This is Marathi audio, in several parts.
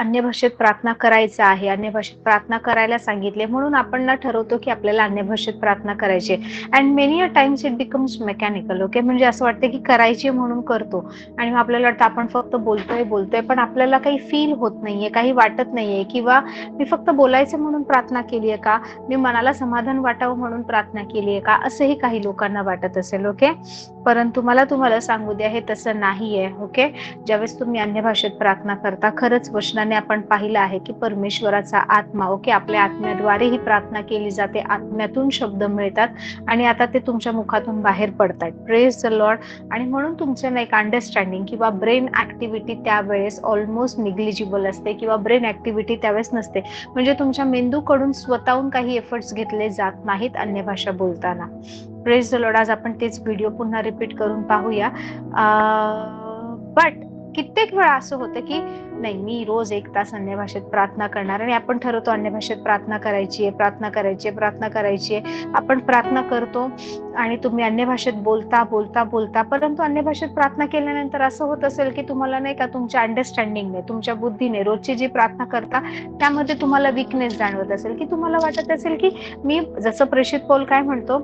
अन्य भाषेत प्रार्थना करायचं आहे, अन्य भाषेत प्रार्थना करायला सांगितले, म्हणून आपण ना ठरवतो की आपल्याला अन्य भाषेत प्रार्थना करायची. And many a times it becomes mechanical. Okay, म्हणजे असं वाटतं की करायची म्हणून करतो आणि आपल्याला वाटतं आपण फक्त बोलतोय पण आपल्याला काही फील होत नाहीये, काही वाटत नाहीये, किंवा मी फक्त बोलायचं म्हणून प्रार्थना केलीये का, मी मनाला समाधान वाटावं म्हणून प्रार्थना केलीये का, असंही काही लोकांना वाटत असेल. ओके, परंतु मला तुम्हाला सांगू द्या, हे तसं नाहीये. ओके, ज्यावेळेस तुम्ही अन्य भाषेत प्रार्थना करता, खरंच वचनाने आपण पाहिलं आहे की परमेश्वराचा आत्मा, ओके, आपल्या आत्म्याद्वारे ही प्रार्थना केली जाते, आत्म्यातून शब्द मिळतात आणि आता ते तुमच्या मुखातून बाहेर पडतात. Praise the Lord. आणि म्हणून तुमचं एक अंडरस्टँडिंग किंवा ब्रेन ऍक्टिव्हिटी त्यावेळेस ऑलमोस्ट निग्लिजिबल असते, किंवा ब्रेन ऍक्टिव्हिटी त्यावेळेस नसते. म्हणजे तुमच्या मेंदूकडून स्वतःहून काही एफर्ट्स घेतले जात नाहीत अन्य भाषा बोलताना. Praise the Lord. आज आपण तेच व्हिडिओ पुन्हा रिपीट करून पाहूया. बट कित्येक वेळा असं होतं की नाही, मी रोज 1 तास अन्य भाषेत प्रार्थना करणार, आणि आपण ठरवतो अन्य भाषेत प्रार्थना करायची आहे, प्रार्थना करायची आहे, प्रार्थना करायची आहे. आपण प्रार्थना करतो आणि तुम्ही अन्य भाषेत बोलता बोलता बोलता, परंतु अन्य भाषेत प्रार्थना केल्यानंतर असं होत असेल की तुम्हाला नाही का, तुमच्या अंडरस्टँडिंगने, तुमच्या बुद्धीने रोजची जी प्रार्थना करता त्यामध्ये तुम्हाला विकनेस जाणवत असेल, की तुम्हाला वाटत असेल की मी, जसं प्रेषित पौल काय म्हणतो,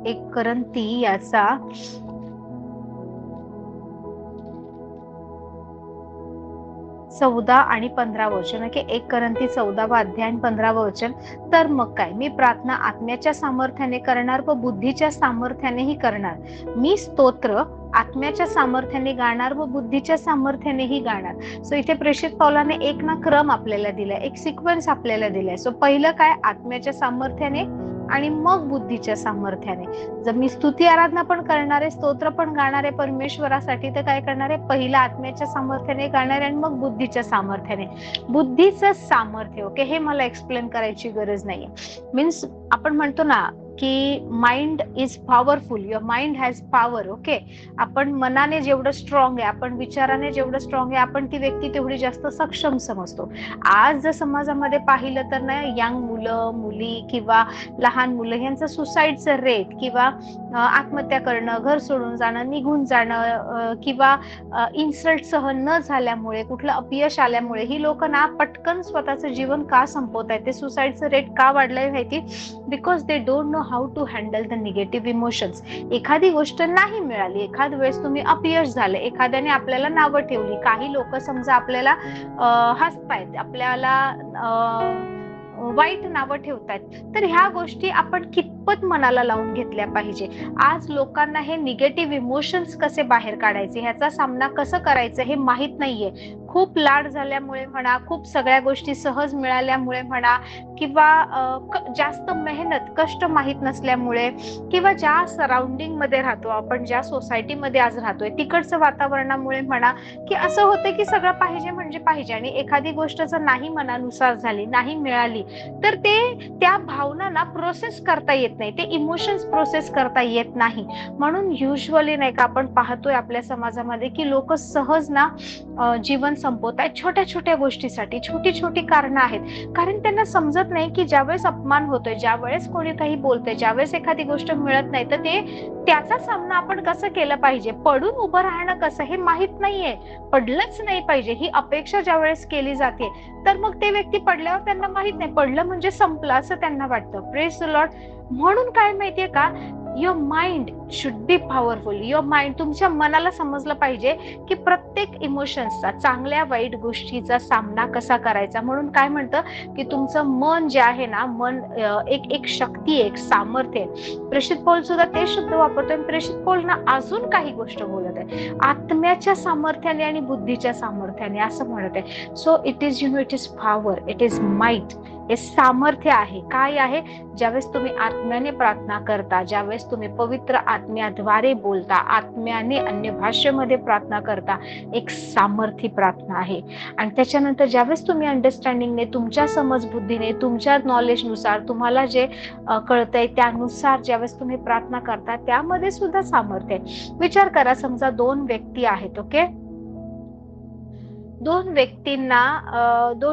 1 करंती याचा 14 आणि 15 वचन, की 1 करंती 14 अध्याय आणि 15 वचन. तर मग काय, मी प्रार्थना आत्म्याच्या सामर्थ्याने करणार व बुद्धीच्या सामर्थ्यानेही करणार. मी स्तोत्र आत्म्याच्या सामर्थ्याने गाणार व बुद्धीच्या सामर्थ्यानेही गाणार. सो इथे प्रेषित पौलाने एक ना क्रम आपल्याला दिलाय, एक सिक्वेन्स आपल्याला दिलाय. सो पहिलं काय, आत्म्याच्या सामर्थ्याने आणि मग बुद्धीच्या सामर्थ्याने. जर मी स्तुती आराधना पण करणार आहे, स्तोत्र पण गाणार आहे परमेश्वरासाठी, तर काय करणार आहे, पहिला आत्म्याच्या सामर्थ्याने गाणार आहे आणि मग बुद्धीच्या सामर्थ्याने. बुद्धीचं सामर्थ्य, ओके, हे मला एक्सप्लेन करायची गरज नाहीये. मीन्स आपण म्हणतो ना की mind is powerful, your mind has power. Okay, आपण मनाने जेवढं स्ट्रॉंग आहे, आपण विचाराने जेवढं स्ट्रॉंग आहे, आपण ती व्यक्ती तेवढी जास्त सक्षम समजतो. आज जर समाजामध्ये पाहिलं तर ना, यंग मुलं मुली किंवा लहान मुलं यांचं सुसाईडचं रेट, किंवा आत्महत्या करणं, घर सोडून जाणं, निघून जाणं, किंवा इन्सल्ट सहन न झाल्यामुळे, कुठलं अपयश आल्यामुळे ही लोक ना पटकन स्वतःचं जीवन का संपवत आहेत, ते सुसाईडचं रेट का वाढलंय माहिती, because they don't know how to handle the negative emotions. एखादी गोष्ट नाही मिळाली, एखाद वेळेस तुम्ही अपयश झालं, एखाद्याने आपल्याला नावं ठेवली, काही लोक समजा आपल्याला हसतायत, आपल्याला वाईट नावं ठेवतायत, तर ह्या गोष्टी आपण कितपत मनाला लावून घेतल्या पाहिजे. आज लोकांना हे निगेटिव्ह इमोशन्स कसे बाहेर काढायचे, ह्याचा सामना कसं करायचं हे माहित नाहीये. खूप लाड झाल्यामुळे म्हणा, खूप सगळ्या गोष्टी सहज मिळाल्यामुळे म्हणा, किंवा जास्त मेहनत कष्ट माहित नसल्यामुळे, किंवा ज्या सराउंडिंग मध्ये राहतो आपण, ज्या सोसायटीमध्ये आज राहतोय तिकडचं वातावरणामुळे म्हणा, की असं होतं की सगळं पाहिजे म्हणजे पाहिजे, आणि एखादी गोष्ट जर नाही मनानुसार झाली, नाही मिळाली, तर त्या भावना ना प्रोसेस करता येत नाही, ते इमोशन्स प्रोसेस करता येत नाही. म्हणून युजली नाही का, आपण पाहतोय आपल्या समाजामध्ये की लोक सहज ना जीवन संपवतायत छोट्या छोट्या गोष्टीसाठी. छोटी छोटी कारणं आहेत, कारण त्यांना समजत नाही की ज्यावेळेस अपमान होतोय, ज्यावेळेस कोणी काही बोलतोय, ज्यावेळेस एखादी गोष्ट मिळत नाही, तर त्याचा सामना आपण कसं केलं पाहिजे, पडून उभं राहणं कसं, हे माहित नाहीये. पडलंच नाही पाहिजे ही अपेक्षा ज्यावेळेस केली जाते, तर मग ते व्यक्ती पडल्यावर त्यांना माहित नाही, पडलं म्हणजे संपलं असं त्यांना वाटतं. Praise the Lord. म्हणून काय माहितीये का, your mind should be powerful. Your mind, तुमच्या मनाला समजलं पाहिजे की प्रत्येक इमोशन्सचा, चांगल्या वाईट गोष्टीचा सामना कसा करायचा. म्हणून काय म्हणतं की तुमचं मन जे आहे ना, मन एक शक्ती, एक सामर्थ्य. प्रेषित पौल सुद्धा ते शब्द वापरतोय. प्रेषित पौल ना अजून काही गोष्ट बोलत आहे, आत्म्याच्या सामर्थ्याने आणि बुद्धीच्या सामर्थ्याने असं म्हणत आहे. So it is it is power, it is might. हे सामर्थ्य आहे. काय आहे, ज्यावेळेस तुम्ही आत्म्याने प्रार्थना करता, ज्यावेळेस तुम्ही पवित्र आत्म्याद्वारे बोलता, आत्म्याने अन्य भाषेमध्ये प्रार्थना करता, एक सामर्थ्य प्रार्थना आहे. आणि त्याच्यानंतर ज्यावेळेस तुम्ही अंडरस्टँडिंगने, तुमच्या समजबुद्धीने, तुमच्या नॉलेजनुसार, तुम्हाला जे कळतंय त्यानुसार ज्यावेळेस तुम्ही प्रार्थना करता, त्यामध्ये सुद्धा सामर्थ्य आहे. विचार करा, समजा 2 व्यक्ती आहेत. ओके, 2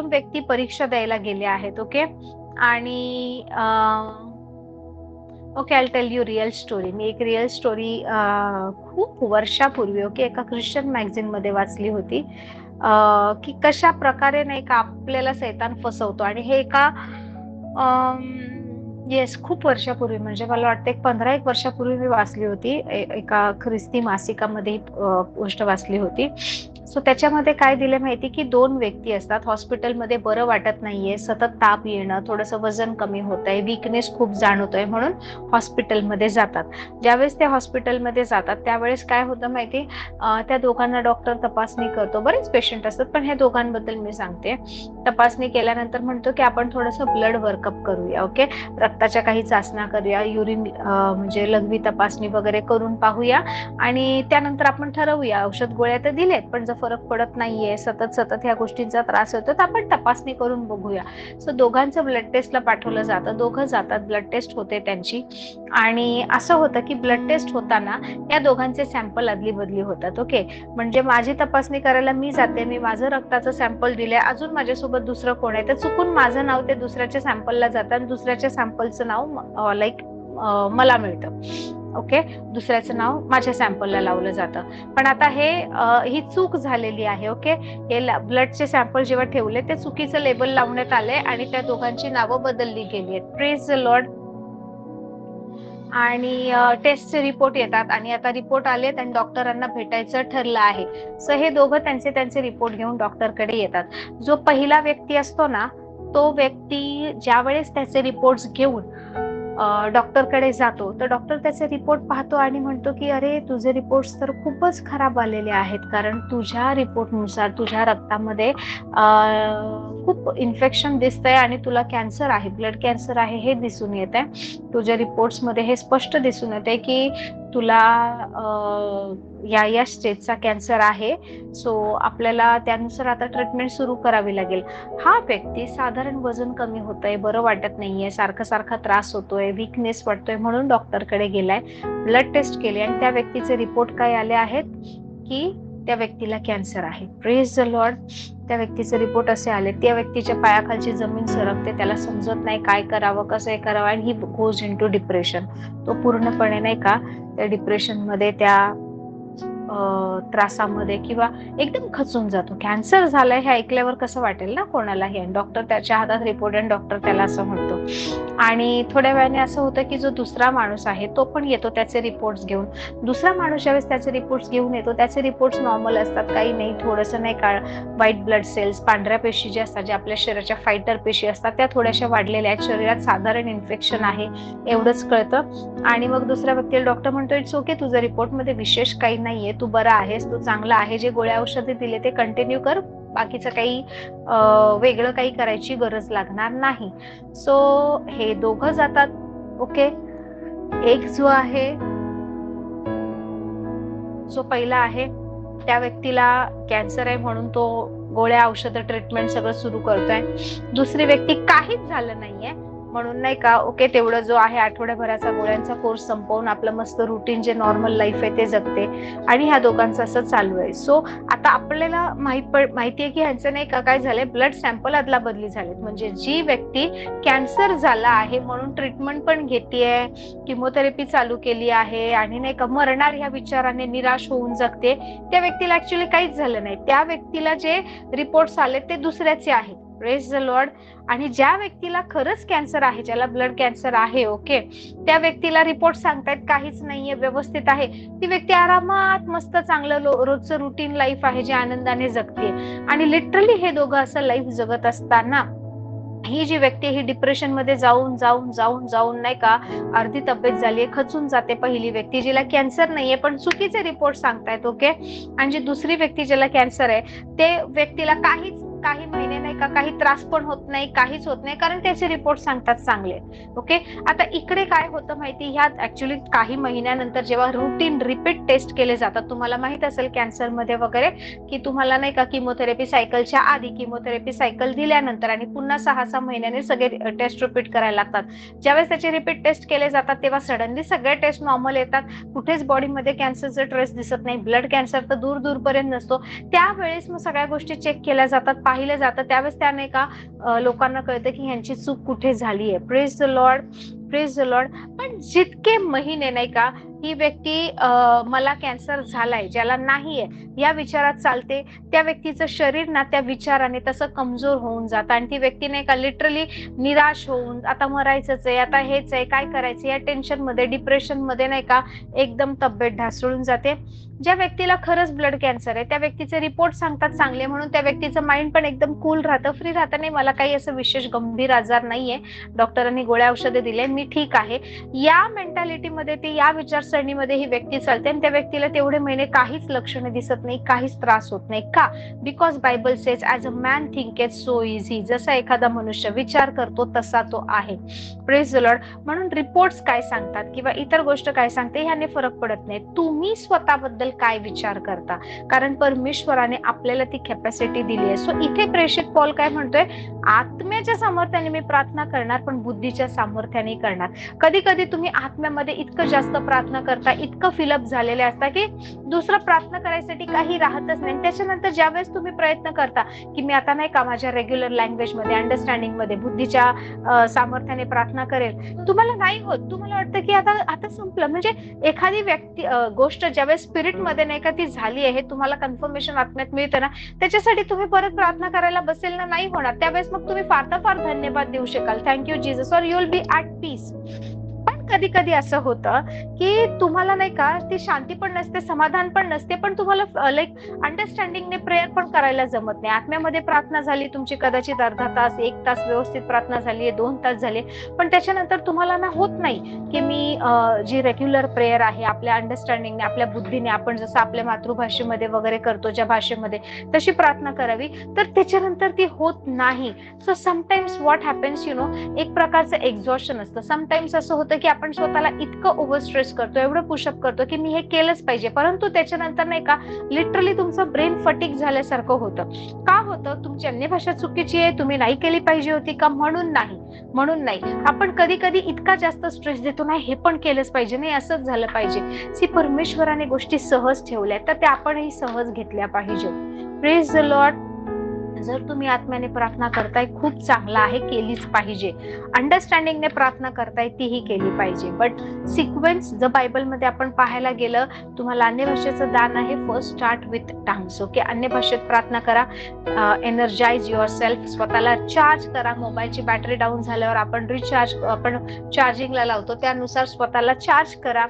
व्यक्ती परीक्षा द्यायला गेले आहेत. ओके, आणि okay, I tell you real story. मी एक रिअल स्टोरी खूप वर्षापूर्वी, ओके, एका ख्रिश्चन मॅगझिन मध्ये वाचली होती. की कशा प्रकारे नाही का आपल्याला सैतान फसवतो. आणि हे एका येस, खूप वर्षापूर्वी, म्हणजे मला वाटतं एक 15 वर्षापूर्वी मी वाचली होती. एका ख्रिस्ती मासिकामध्ये ही गोष्ट वाचली होती. सो त्याच्यामध्ये काय दिलं माहिती, की 2 व्यक्ती असतात, हॉस्पिटलमध्ये बरं वाटत नाहीये, सतत ताप येणं, थोडंसं वजन कमी होतंय, वीकनेस खूप जाणवतोय म्हणून हॉस्पिटलमध्ये जातात. ज्यावेळेस ते हॉस्पिटलमध्ये जातात त्यावेळेस काय होतं माहिती, त्या दोघांना डॉक्टर तपासणी करतो. बरेच पेशंट असतात, पण ह्या दोघांबद्दल मी सांगते. तपासणी केल्यानंतर म्हणतो की आपण थोडंसं ब्लड वर्कअप करूया, ओके, रक्ताच्या काही चाचण्या करूया, युरिन म्हणजे लघवी तपासणी वगैरे करून पाहूया, आणि त्यानंतर आपण ठरवूया. औषध गोळ्या तर दिलेत, पण जर फरक पडत नाहीये, सतत सतत ह्या गोष्टींचा त्रास होतो, तर आपण तपासणी करून बघूया. सो दोघांचं ब्लड टेस्टला पाठवलं जातं, दोघं जातात, ब्लड टेस्ट होते त्यांची. आणि असं होतं की ब्लड टेस्ट होताना या दोघांचे सॅम्पल अदली बदली होतात, ओके. म्हणजे माझी तपासणी करायला मी जाते, मी माझं रक्ताचं सॅम्पल दिलंय, अजून माझ्यासोबत दुसरं कोण आहे, तर चुकून माझं नाव ते दुसऱ्याच्या सॅम्पलला जातं आणि दुसऱ्याच्या सॅम्पलचं नाव लाईक मला मिळतं, ओके. दुसऱ्याचं नाव माझ्या सॅम्पलला लावलं जातं. पण आता ही चूक झालेली आहे, ओके. हे ब्लडचे सॅम्पल जेव्हा ठेवले ते चुकीचं लेबल लावण्यात आले आणि त्या दोघांची नावं बदलली गेली आहेत. Praise the Lord. आणि टेस्टचे रिपोर्ट येतात आणि आता रिपोर्ट आलेत आणि डॉक्टरांना भेटायचं ठरलं आहे. सो हे दोघं त्यांचे रिपोर्ट घेऊन डॉक्टरकडे येतात. जो पहिला व्यक्ती असतो ना, तो व्यक्ती ज्यावेळेस त्याचे रिपोर्ट्स घेऊन डॉक्टरकडे जातो, तर डॉक्टर त्याचे रिपोर्ट पाहतो आणि म्हणतो की अरे, तुझे रिपोर्ट्स तर खूपच खराब आलेले आहेत, कारण तुझ्या रिपोर्टनुसार तुझ्या रक्तामध्ये खूप इन्फेक्शन दिसतंय आणि तुला कॅन्सर आहे, ब्लड कॅन्सर आहे हे दिसून येत आहे. तुझ्या रिपोर्ट्स मध्ये हे स्पष्ट दिसून येते की तुला या स्टेजचा कॅन्सर आहे. सो आपल्याला त्यानुसार आता ट्रीटमेंट सुरू करावी लागेल. हा व्यक्ती साधारण वजन कमी होतंय, बरं वाटत नाहीये, सारखा सारखा त्रास होतोय, वीकनेस वाटतोय म्हणून डॉक्टरकडे गेलाय, ब्लड टेस्ट केली आणि त्या व्यक्तीचे रिपोर्ट काय आले आहेत की त्या व्यक्तीला कॅन्सर आहे. Praise the Lord. त्या व्यक्तीचे रिपोर्ट असे आले, त्या व्यक्तीच्या पायाखालची जमीन सरकते, त्याला समजत नाही काय करावं, कसं हे करावं, आणि he goes into depression. तो पूर्णपणे नाही का त्या डिप्रेशन मध्ये, त्या त्रासामध्ये किंवा एकदम खचून जातो. कॅन्सर झालंय हे ऐकल्यावर कसं वाटेल ना कोणालाही. डॉक्टर त्याच्या हातात रिपोर्ट आणि डॉक्टर त्याला असं म्हणतो. आणि थोड्या वेळाने असं होतं की जो दुसरा माणूस आहे तो पण येतो त्याचे रिपोर्ट्स घेऊन. दुसरा माणूस ज्यावेळेस त्याचे रिपोर्ट्स घेऊन येतो, त्याचे रिपोर्ट्स नॉर्मल असतात, काही नाही, थोडंसं नाही का व्हाईट ब्लड सेल्स, पांढऱ्या पेशी ज्या असतात, ज्या आपल्या शरीराच्या फायटर पेशी असतात, त्या थोड्याशा वाढलेल्या आहेत, शरीरात साधारण इन्फेक्शन आहे एवढंच कळतं. आणि मग दुसऱ्या व्यक्तीला डॉक्टर म्हणतो इट्स ओके, तुझ्या रिपोर्टमध्ये विशेष काही नाहीये, तू बरा आहेस, तू चांगला आहे, जे गोळ्या औषधे दिले ते कंटिन्यू कर, बाकीचं काही वेगळं काही करायची गरज लागणार नाही. सो हे दोघं जातात, ओके. एक जो आहे, जो पहिला आहे, त्या व्यक्तीला कॅन्सर आहे म्हणून तो गोळ्या औषध ट्रीटमेंट सगळं सुरू करतोय. दुसरी व्यक्ती काहीच झालं नाहीये म्हणून नाही का, ओके, तेवढं जो आहे आठवड्याभराचा गोळ्यांचा कोर्स संपवून आपलं मस्त रुटीन जे नॉर्मल लाईफ आहे ते जगते. आणि ह्या दोघांचं असं चालू आहे. सो आता आपल्याला माहितीये की ह्यांचं नाही का काय झालंय, ब्लड सॅम्पल अदला बदली झालेत. म्हणजे जी व्यक्ती कॅन्सर झाला आहे म्हणून ट्रीटमेंट पण घेतेय, किमोथेरपी चालू केली आहे आणि नाही का मरणार ह्या विचाराने निराश होऊन जगते, त्या व्यक्तीला ऍक्च्युअली काहीच झालं नाही. त्या व्यक्तीला जे रिपोर्ट्स आले ते दुसऱ्याचे आहेत. Praise the Lord. आणि ज्या व्यक्तीला खरंच कॅन्सर आहे, ज्याला ब्लड कॅन्सर आहे, ओके, त्या व्यक्तीला रिपोर्ट सांगतायत काहीच नाहीये, व्यवस्थित आहे, ती व्यक्ती आरामात मस्त चांगलं रोजचं रुटीन लाईफ आहे जे आनंदाने जगते. आणि लिटरली हे दोघं असं लाईफ जगत असताना ही जी व्यक्ती ही डिप्रेशन मध्ये जाऊन जाऊन जाऊन जाऊन नाही का अर्धी तब्येत झालीये, खचून जाते पहिली व्यक्ती, जिला कॅन्सर नाहीये पण चुकीचे रिपोर्ट सांगतायत, ओके. आणि जी दुसरी व्यक्ती ज्याला कॅन्सर आहे ते व्यक्तीला काही महिने नाही का काही त्रास पण होत नाही, काहीच होत नाही, कारण त्याचे रिपोर्ट सांगतात चांगले, ओके. आता इकडे काय होतं माहिती, ह्यात ऍक्च्युअली काही महिन्यानंतर जेव्हा रुटीन रिपीट टेस्ट केले जातात, तुम्हाला माहित असेल कॅन्सर मध्ये वगैरे की तुम्हाला नाही का किमोथेरपी सायकलच्या आधी, किमोथेरपी सायकल दिल्यानंतर आणि पुन्हा 6-6 महिन्याने सगळे टेस्ट रिपीट करायला लागतात. ज्यावेळेस त्याचे रिपीट टेस्ट केले जातात तेव्हा सडनली सगळे टेस्ट नॉर्मल येतात, कुठेच बॉडीमध्ये कॅन्सरचा ट्रेस दिसत नाही, ब्लड कॅन्सर तर दूर दूरपर्यंत नसतो. त्यावेळेस मग सगळ्या गोष्टी चेक केल्या जातात, पाहिलं जातं, त्यावेळेस त्या नाही का लोकांना कळतं की ह्यांची चूक कुठे झाली आहे. Praise the Lord, praise the Lord. पण जितके महिने नाही का ही व्यक्ती मला कॅन्सर झालाय, ज्याला नाहीये या विचारात चालते, त्या व्यक्तीचं शरीर ना त्या विचाराने तसं कमजोर होऊन जातं आणि ती व्यक्ती नाही का लिटरली निराश होऊन आता मरायचंच आहे, आता हेच आहे, काय करायचं या टेन्शन मध्ये, डिप्रेशन मध्ये नाही का एकदम तब्येत ढासळून जाते. ज्या व्यक्तीला खरंच ब्लड कॅन्सर आहे त्या व्यक्तीचे रिपोर्ट सांगतात चांगले, म्हणून त्या व्यक्तीचं माइंड पण एकदम कूल राहतं, फ्री राहतं. नाही मला काही असं विशेष गंभीर आजार नाहीये, डॉक्टरांनी गोळ्या औषधे दिले, मी ठीक आहे, या मेंटॅलिटीमध्ये ती या विचारसरणीमध्ये ही व्यक्ती चालते आणि त्या व्यक्तीला तेवढे महिने काहीच लक्षणे दिसत नाही, काहीच त्रास होत नाही. का? Because Bible says as a man thinketh so is he. जसा एखादा मनुष्य विचार करतो तसा तो आहे. Praise the Lord. म्हणून रिपोर्ट्स काय सांगतात किंवा इतर गोष्ट काय सांगते ह्याने फरक पडत नाही, तुम्ही स्वतःबद्दल काय विचार करता, कारण परमेश्वराने आपल्याला ती कॅपॅसिटी दिली आहे. सो इथे प्रेषित पॉल काय म्हणतोय, आत्म्याच्या सामर्थ्याने मी प्रार्थना करणार पण बुद्धीच्या सामर्थ्याने करणार. कधी कधी तुम्ही आत्म्यामध्ये इतकं जास्त प्रार्थना करता, इतकं फिलअप झालेले असता की दुसरं प्रार्थना करायसाठी काही राहतच नाही. त्याच्यानंतर ज्यावेळेस तुम्ही प्रयत्न करता की मी आता नाही का माझ्या रेग्युलर लँग्वेज मध्ये, अंडरस्टँडिंग मध्ये, बुद्धीच्या सामर्थ्याने प्रार्थना करेल, तुम्हाला नाही होत. तुम्हाला वाटतं की आता आता संपलं. म्हणजे एखादी व्यक्ती गोष्ट ज्यावेळेस स्पिरिट मध्ये नाही का ती झाली आहे, तुम्हाला कन्फर्मेशन आत्म्यात मिळतं ना, त्याच्यासाठी तुम्ही परत प्रार्थना करायला बसेल ना, नाही होणार. त्यावेळेस मग तुम्ही फार तर फार धन्यवाद देऊ शकाल, थँक्यू जीसस, और you will be at peace. पण कधी कधी असं होतं की तुम्हाला नाही का ती शांती पण नसते, समाधान पण नसते, पण तुम्हाला लाईक अंडरस्टँडिंगने प्रेयर पण करायला जमत नाही. आत्म्यामध्ये प्रार्थना झाली तुमची कदाचित अर्धा तास, 1 तास व्यवस्थित प्रार्थना झाली, 2 तास झाले, पण त्याच्यानंतर तुम्हाला ना होत नाही की मी जी रेग्युलर प्रेयर आहे आपल्या अंडरस्टँडिंगने, आपल्या बुद्धीने, आपण जसं आपल्या मातृभाषेमध्ये वगैरे करतो ज्या भाषेमध्ये, तशी प्रार्थना करावी, तर त्याच्यानंतर ती होत नाही. So sometimes what happens, you know, एक प्रकारचं एक्झॉशन असतं. समटाइम्स असं होतं की आपण स्वतःला इतकं ओव्हर स्ट्रेस करतो, एवढं पुशअप करतो की मी हे केलंच पाहिजे, परंतु त्याच्यानंतर नाही का लिटरली तुमचं ब्रेन फटिक झाल्यासारखं होतं. का होतं? तुमची अन्य भाषा चुकीची आहे, तुम्ही नाही केली पाहिजे होती का? म्हणून नाही, म्हणून नाही. आपण कधी कधी इतका जास्त स्ट्रेस देतो, नाही हे पण केलंच पाहिजे, नाही असंच झालं पाहिजे. सी परमेश्वराने गोष्टी सहज ठेवल्या तर त्या आपणही सहज घेतल्या पाहिजे. Praise the Lord. जर तुम्ही आत्म्याने प्रार्थना करताय खूप चांगला आहे, केलीच पाहिजे. अंडरस्टँडिंगने प्रार्थना करताय तीही केली पाहिजे. बट सिक्वेन्स जर बायबलमध्ये आपण पाहायला गेलं, तुम्हाला अन्य भाषेचं दान आहे, first start with tongues. Okay, अन्य भाषेत प्रार्थना करा, एनर्जाइज युअर सेल्फ, स्वतःला चार्ज करा. मोबाईलची बॅटरी डाऊन झाल्यावर आपण आपण चार्जिंगला लावतो, त्यानुसार स्वतःला चार्ज करा.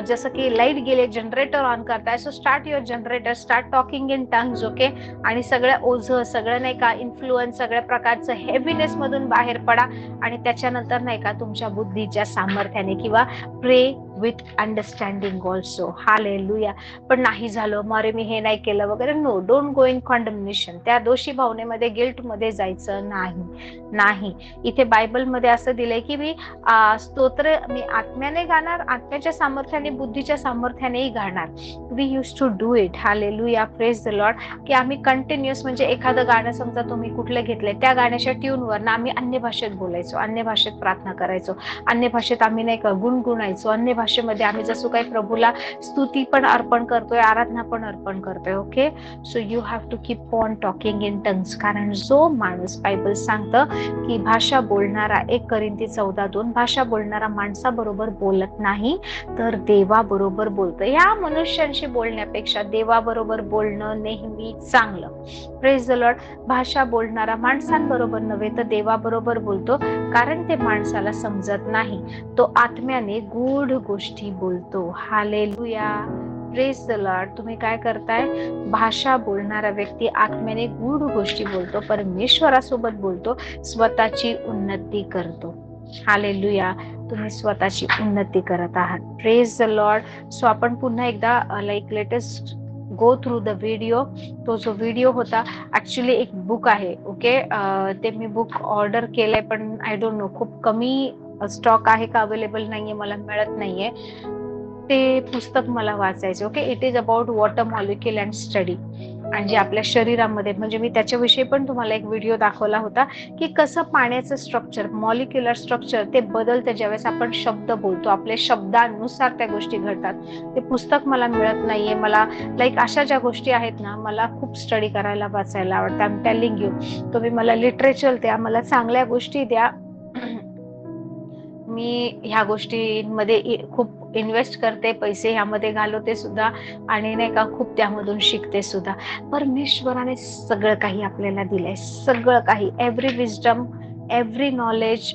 जसं की लाईट गेले, जनरेटर ऑन करताय, so start your generator, start talking in tongues. Okay, आणि सगळ्या ओझं, सगळं नाही का इन्फ्लुअन्स, सगळ्या प्रकारचं हेवीनेस मधून बाहेर पडा आणि त्याच्यानंतर नाही का तुमच्या बुद्धीच्या सामर्थ्याने किंवा प्रे विथ अंडरस्टँडिंग ऑल्सो. हालेलुया. पण नाही झालं, मारे मी हे नाही केलं वगैरे, no, don't go in condemnation. त्या दोषी भावनेमध्ये, गिल्ट मध्ये जायचं नाही. इथे बायबलमध्ये असं दिलंय की मी स्तोत्र मी आत्म्याने गाणार, आत्म्याच्या सामर्थ्याने, बुद्धीच्या सामर्थ्यानेही गाणार. We use to do it. Hallelujah, praise the Lord. की आम्ही कंटिन्युअस, म्हणजे एखादं गाणं समजा तुम्ही कुठलं घेतलंय, त्या गाण्याच्या ट्यूनवर ना आम्ही अन्य भाषेत बोलायचो, अन्य भाषेत प्रार्थना करायचो, अन्य भाषेत आम्ही नाही का गुणगुणायचो, अन्य भाषेमध्ये आम्ही जसं काही प्रभूला स्तुती पण अर्पण करतोय, आराधना पण अर्पण करतोय. Okay, so you have to keep on talking in tongues. कारण जो माणूस, बायबल सांगतं की भाषा बोलणारा, 1 कोरिन्थी 14:2, भाषा बोलणारा माणसाबरोबर बोलत नाही तर देवाबरोबर बोलतो. या मनुष्यांशी बोलण्यापेक्षा देवाबरोबर बोलणं नेहमी चांगलं. Praise the Lord. भाषा बोलणारा माणसांबरोबर नव्हे तर देवाबरोबर बोलतो, कारण ते माणसाला समजत नाही, तो आत्म्याने गूढ गोष्टी बोलतो. Hallelujah, praise the Lord. तुम्ही काय करताय? भाषा बोलणारा व्यक्ती आत्म्याने गूढ गोष्टी बोलतो, परमेश्वरासोबत बोलतो, स्वतःची उन्नती करतो. हालेलुया. तुम्ही स्वतःची उन्नती करत आहात. Praise the Lord. सो आपण पुन्हा एकदा like latest go through the video. तो जो व्हिडिओ होता, ऍक्च्युली एक बुक आहे. ओके, ते मी बुक ऑर्डर केलंय, पण आय डोंट नो खूप कमी स्टॉक आहे का अवेलेबल नाहीये, मला मिळत नाहीये. ते पुस्तक मला वाचायचे. Okay, it is about water molecule and study. आणि जे आपल्या शरीरामध्ये, म्हणजे मी त्याच्याविषयी पण तुम्हाला एक व्हिडिओ दाखवला होता की कसं पाण्याचं स्ट्रक्चर, मॉलिक्युलर स्ट्रक्चर ते बदलतं ज्यावेळेस आपण शब्द बोलतो, आपल्या शब्दानुसार त्या गोष्टी घडतात. ते पुस्तक मला मिळत नाहीये. मला लाईक अशा ज्या गोष्टी आहेत ना, मला खूप स्टडी करायला, वाचायला आवडतं. आय एम टेलिंग यू, तुम्ही मला लिटरेचर द्या, मला चांगल्या गोष्टी द्या, मी ह्या गोष्टींमध्ये खूप इन्व्हेस्ट करते, पैसे ह्यामध्ये घालवते सुद्धा आणि नाही का खूप त्यामधून शिकते सुद्धा. परमेश्वराने सगळं काही आपल्याला दिलंय, सगळं काही, every wisdom, every knowledge,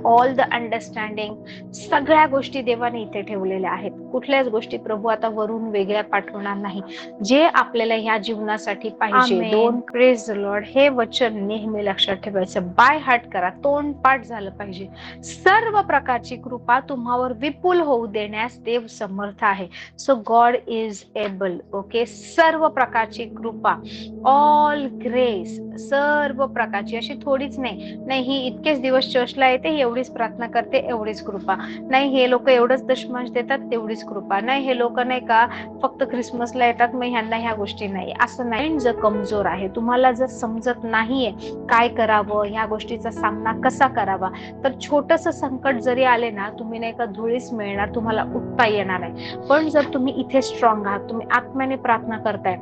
all the understanding, सगळ्या गोष्टी देवाने इथे ठेवलेल्या आहेत. कुठल्याच गोष्टी प्रभू आता वरून वेगळ्या पाठवणार नाही. जे आपल्याला ह्या जीवनासाठी पाहिजे, दोन प्रेज द लॉर्ड, हे वचन नेहमी लक्षात ठेवायचं, बाय हार्ट करा, तोंडपाठ झालं पाहिजे. सर्व प्रकारची कृपा तुम्हावर विपुल होऊ देण्यास देव समर्थ आहे. So God is able. Okay, सर्व प्रकारची कृपा, ऑल ग्रेस, सर्व प्रकारची, अशी थोडीच नाही ही इतकेच दिवस चर्चला येते, एवढीच प्रार्थना करते, एवढीच कृपा नाही, हे लोक एवढंच दशमांश देतात, तेवढीच कृपा नाही, हे लोक नाही का फक्त ख्रिसमसला येतात, मग ह्यांना ह्या गोष्टी नाही, असं नाही. जर कमजोर आहे, तुम्हाला जर समजत नाहीये काय करावं, ह्या गोष्टीचा सामना कसा करावा, तर छोटस संकट जरी आले ना, तुम्ही नाही का धुळीस मिळणार, तुम्हाला उठता येणार नाही. पण जर तुम्ही इथे स्ट्रॉंग आहात, तुम्ही आत्म्याने प्रार्थना करताय,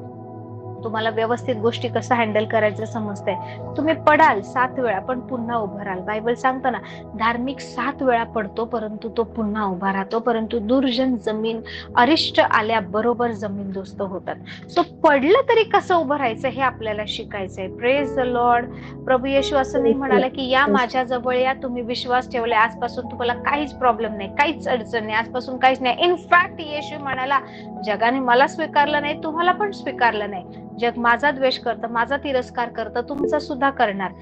तुम्हाला व्यवस्थित गोष्टी कसं हँडल करायचं समजतंय, तुम्ही पडाल 7 वेळा पण पुन्हा उभं राहाल. बायबल सांगतं ना, धार्मिक 7 वेळा पडतो परंतु तो पुन्हा उभा राहतो, परंतु दुर्जन जमीन अरिष्ट आल्याबरोबर जमीनदोस्त होतात. सो पडलं तरी कसं उभं राहायचं हे आपल्याला शिकायचंय. Praise the Lord. प्रभू येशू असं नाही म्हणाला की या माझ्या जवळ या, तुम्ही विश्वास ठेवला, आजपासून तुम्हाला काहीच प्रॉब्लेम नाही, काहीच अडचण नाही, आजपासून काहीच नाही. इनफॅक्ट येशू म्हणाला, जगाने मला स्वीकारलं नाही, तुम्हाला पण स्वीकारलं नाही. जग माझा द्वेष करतं, माझा तिरस्कार करतं, तुमचा सुद्धा करणार.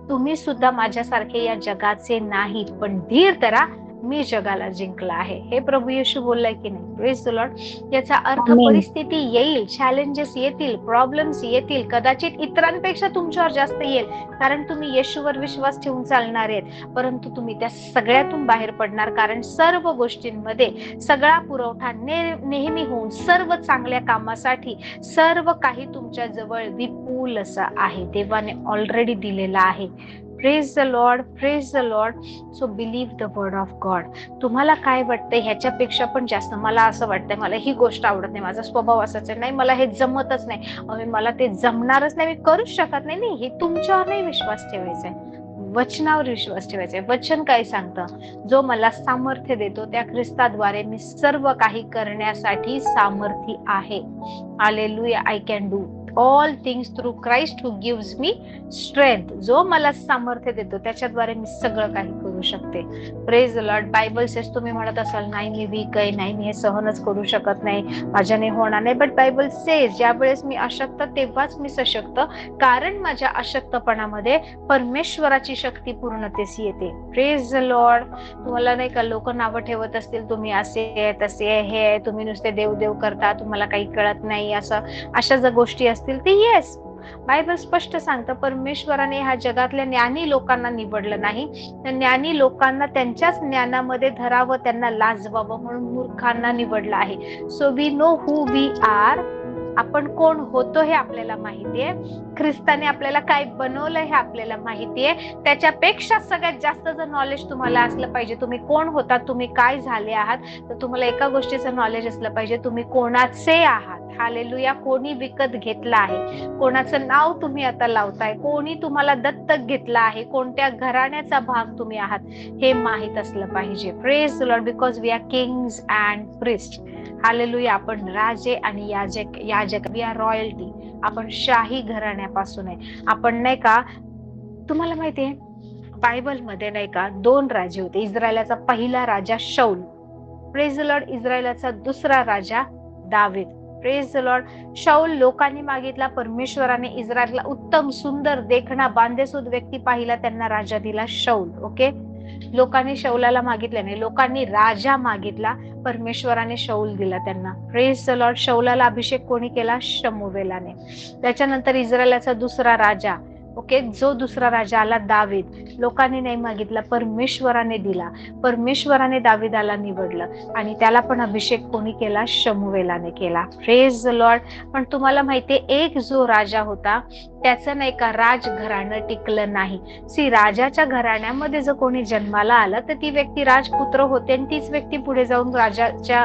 तुम्ही सुद्धा माझ्यासारखे या जगाचे नाहीत, पण धीर धरा, मी जगाला जिंकला आहे. हे प्रभू येशू बोललाय की नाही? Praise the Lord. याचा अर्थ परिस्थिती येईल, चॅलेंजेस येतील, प्रॉब्लेम्स येतील, कदाचित इतरांपेक्षा तुमच्यावर जास्त येईल, कारण तुम्ही येशूवर विश्वास ठेवून चालणार आहेत, परंतु तुम्ही त्या सगळ्यातून बाहेर पडणार, कारण सर्व गोष्टींमध्ये सगळा पुरवठा नेहमी होऊन सर्व चांगल्या कामासाठी सर्व काही तुमच्या जवळ विपुल असं आहे, देवाने ऑलरेडी दिलेला आहे. Praise the Lord, praise the Lord. So believe the word of God. तुम्हाला काय वाटतंय ह्याच्यापेक्षा पण जास्त मला असं वाटतंय, मला ही गोष्ट आवडत नाही, माझा स्वभाव असाच आहे, नाही मला हे जमतच नाही, मला ते जमणारच नाही, मी करूच शकत नाही, हे तुमच्यावर नाही विश्वास ठेवायचा आहे, वचनावर विश्वास ठेवायचा आहे. वचन काय सांगतं? जो मला सामर्थ्य देतो त्या ख्रिस्ताद्वारे मी सर्व काही करण्यासाठी सामर्थी आहे. Hallelujah. I can do all things through Christ who gives me strength. जो मला सामर्थ्य देतो त्याच्याद्वारे मी सगळं काही करू शकते. Praise the Lord. Bible says, तुम्ही म्हणत असाल नाही मी वीक आहे, नाही मी हे सहनच करू शकत नाही, माझ्याने होणार नाही, बट बायबल सेज ज्यावेळेस मी अशक्त तेव्हाच मी सशक्त, कारण माझ्या अशक्तपणामध्ये परमेश्वराची शक्ती पूर्णतेस येते. Praise the Lord. तुम्हाला नाही का लोक नावं ठेवत असतील, तुम्ही असे आहे, तसे आहे, हे तुम्ही नुसते देव देव करता, तुम्हाला काही कळत नाही, असं अशा जर गोष्टी असतील ते येस, बायबल स्पष्ट सांगतं परमेश्वराने ह्या जगातल्या ज्ञानी लोकांना निवडलं नाही, त्या ज्ञानी लोकांना त्यांच्याच ज्ञानामध्ये धरावं, त्यांना लाजवावं म्हणून मूर्खांना निवडलं आहे. So we know who we are. आपण कोण होतो हे आपल्याला माहितीये, ख्रिस्ताने आपल्याला काय बनवलं हे आपल्याला माहितीये. त्याच्यापेक्षा सगळ्यात जास्त जर नॉलेज तुम्हाला असलं पाहिजे, तुम्ही कोण होता, तुम्ही काय झाले आहात, तर तुम्हाला एका गोष्टीचं नॉलेज असलं पाहिजे, तुम्ही कोणाचे आहात. हालेलुया. कोणी विकत घेतला आहे, कोणाचं नाव तुम्ही आता लावताय, कोणी तुम्हाला दत्तक घेतला आहे, कोणत्या घराण्याचा भाग तुम्ही आहात हे माहित असलं पाहिजे. Praise the Lord. Because we are kings and priest. Hallelujah. आपण राजे आणि याजक, वी आर रॉयल्टी. आपण शाही घराण्यापासून आहे. आपण नाही का, तुम्हाला माहितीये बायबल मध्ये नाही का 2 राजे होते. इस्रायलाचा पहिला राजा शौल, प्रेज द लॉर्ड. इस्रायलाचा दुसरा राजा दावीद, प्रेज द लॉर्ड. शौल लोकांनी मागितला, परमेश्वराने इस्रायलला उत्तम सुंदर देखणा बांधेसूद व्यक्ती पाहिला, त्यांना राजा दिला शौल. ओके, लोकांनी शौलाला मागितलं नाही, लोकांनी राजा मागितला, परमेश्वराने शौल दिला त्यांना. Praise the Lord. शौलाला अभिषेक कोणी केला? शमूवेलाने. त्याच्यानंतर इस्रायलाचा दुसरा राजा, ओके, जो दुसरा राजा आला दावीद, लोकांनी नाही मागितला, परमेश्वराने दिला, परमेश्वराने दावीदाला निवडलं आणि त्याला पण अभिषेक कोणी केला? शमूवेलाने केला. Praise the Lord. पण तुम्हाला माहितीये एक जो राजा होता त्याचं नाही का राजघराणं टिकलं नाही. राजाच्या घराण्यामध्ये जर कोणी जन्माला आलं तर ती व्यक्ती राजपुत्र होते आणि तीच व्यक्ती पुढे जाऊन राजाच्या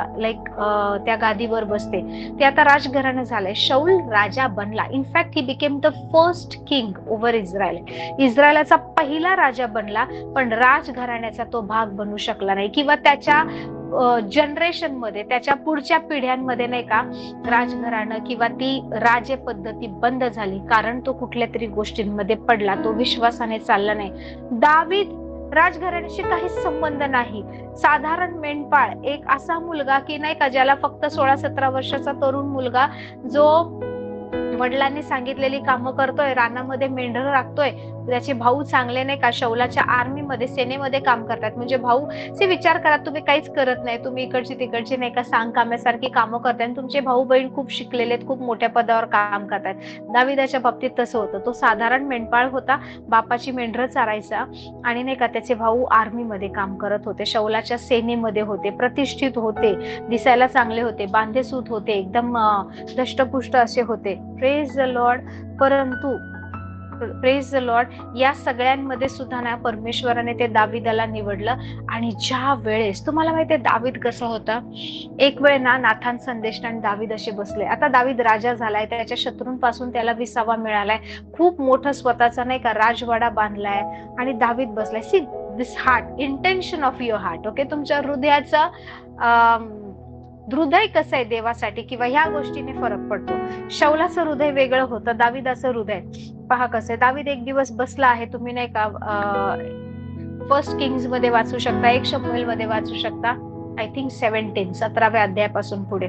त्या गादीवर बसते. ते आता राजघराणं झालंय. शौल राजा बनला. In fact he became the first king over Israel. इस्रायलाचा पहिला राजा बनला, पण राजघराण्याचा तो भाग बनू शकला नाही, किंवा त्याच्या जनरेशन मध्ये, त्याच्या पुढच्या पिढ्यांमध्ये नाही का राजघराणं किंवा ती राजे पद्धती बंद झाली, कारण तो कुठल्या तरी गोष्टींमध्ये पडला, तो विश्वासाने चालला नाही. दावीद राजघराण्याशी काहीच संबंध नाही. साधारण मेंढपाळ, एक असा मुलगा की नाही का, ज्याला फक्त 16-17 वर्षाचा तरुण मुलगा, जो वडिलांनी सांगितलेली कामं करतोय, रानामध्ये मेंढर राखतोय. त्याचे भाऊ चांगले नाही का शौलाच्या आर्मीमध्ये, सेनेमध्ये काम करतात. म्हणजे भाऊ से विचार करा, तुम्ही काहीच करत नाही, तुम्ही इकडची तिकडची नाही का सांग काम्यासारखी कामं करताय, आणि तुमचे भाऊ बहीण खूप शिकलेले आहेत, खूप मोठ्या पदावर काम करतात. दाविदाच्या बाबतीत तसं होतं. तो साधारण मेंढपाळ होता, बापाची मेंढरं चारायचा, आणि नाही का त्याचे भाऊ आर्मीमध्ये काम करत होते, शौलाच्या सेनेमध्ये होते, प्रतिष्ठित होते, दिसायला चांगले होते, बांधेसूत होते, एकदम दष्टपुष्ट असे होते. Praise the Lord. परंतु प्रेज द लॉर्ड, या सगळ्यांमध्ये सुद्धा ना परमेश्वराने ते दाविदाला निवडलं. आणि ज्या वेळेस, तुम्हाला माहितीये दावीद कसा होता, एक वेळ ना नाथान संदेष्टा आणि दावीद असे बसले. आता दावीद राजा झालाय, त्याच्या शत्रूंपासून त्याला विसावा मिळालाय, खूप मोठं स्वतःचा नाही का राजवाडा बांधलाय, आणि दावीद बसलाय. See this heart, intention of your heart, okay, तुमच्या हृदयाचा हृदय कसं आहे देवासाठी, किंवा ह्या गोष्टीने फरक पडतो. शौलाचं हृदय वेगळं होतं, दाविदाचं हृदय पहा कसं आहे. दावीद एक दिवस बसला आहे, तुम्ही नाही का फर्स्ट किंग्स मध्ये वाचू शकता, 1 शमूएल मध्ये वाचू शकता, आय थिंक 17व्या अध्यायापासून पुढे.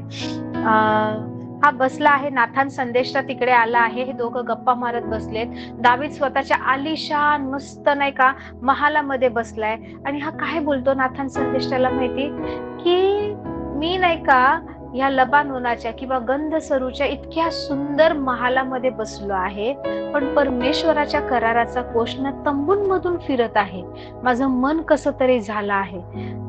हा बसला आहे, नाथान संदेष्टा तिकडे आला आहे, हे दोघं गप्पा मारत बसलेत. दावीद स्वतःच्या आलिशान मस्त नाही का महालामध्ये बसलाय, आणि हा काय बोलतो नाथान संदेष्टाला माहिती, की मी नाही का या लबानोनाच्या किंवा गंध सरूच्या इतक्या सुंदर महालामध्ये बसलो आहे, पण परमेश्वराच्या कराराचा कोश न तंबूंमधून फिरत आहे. माझं मन कसं तरी झालं आहे.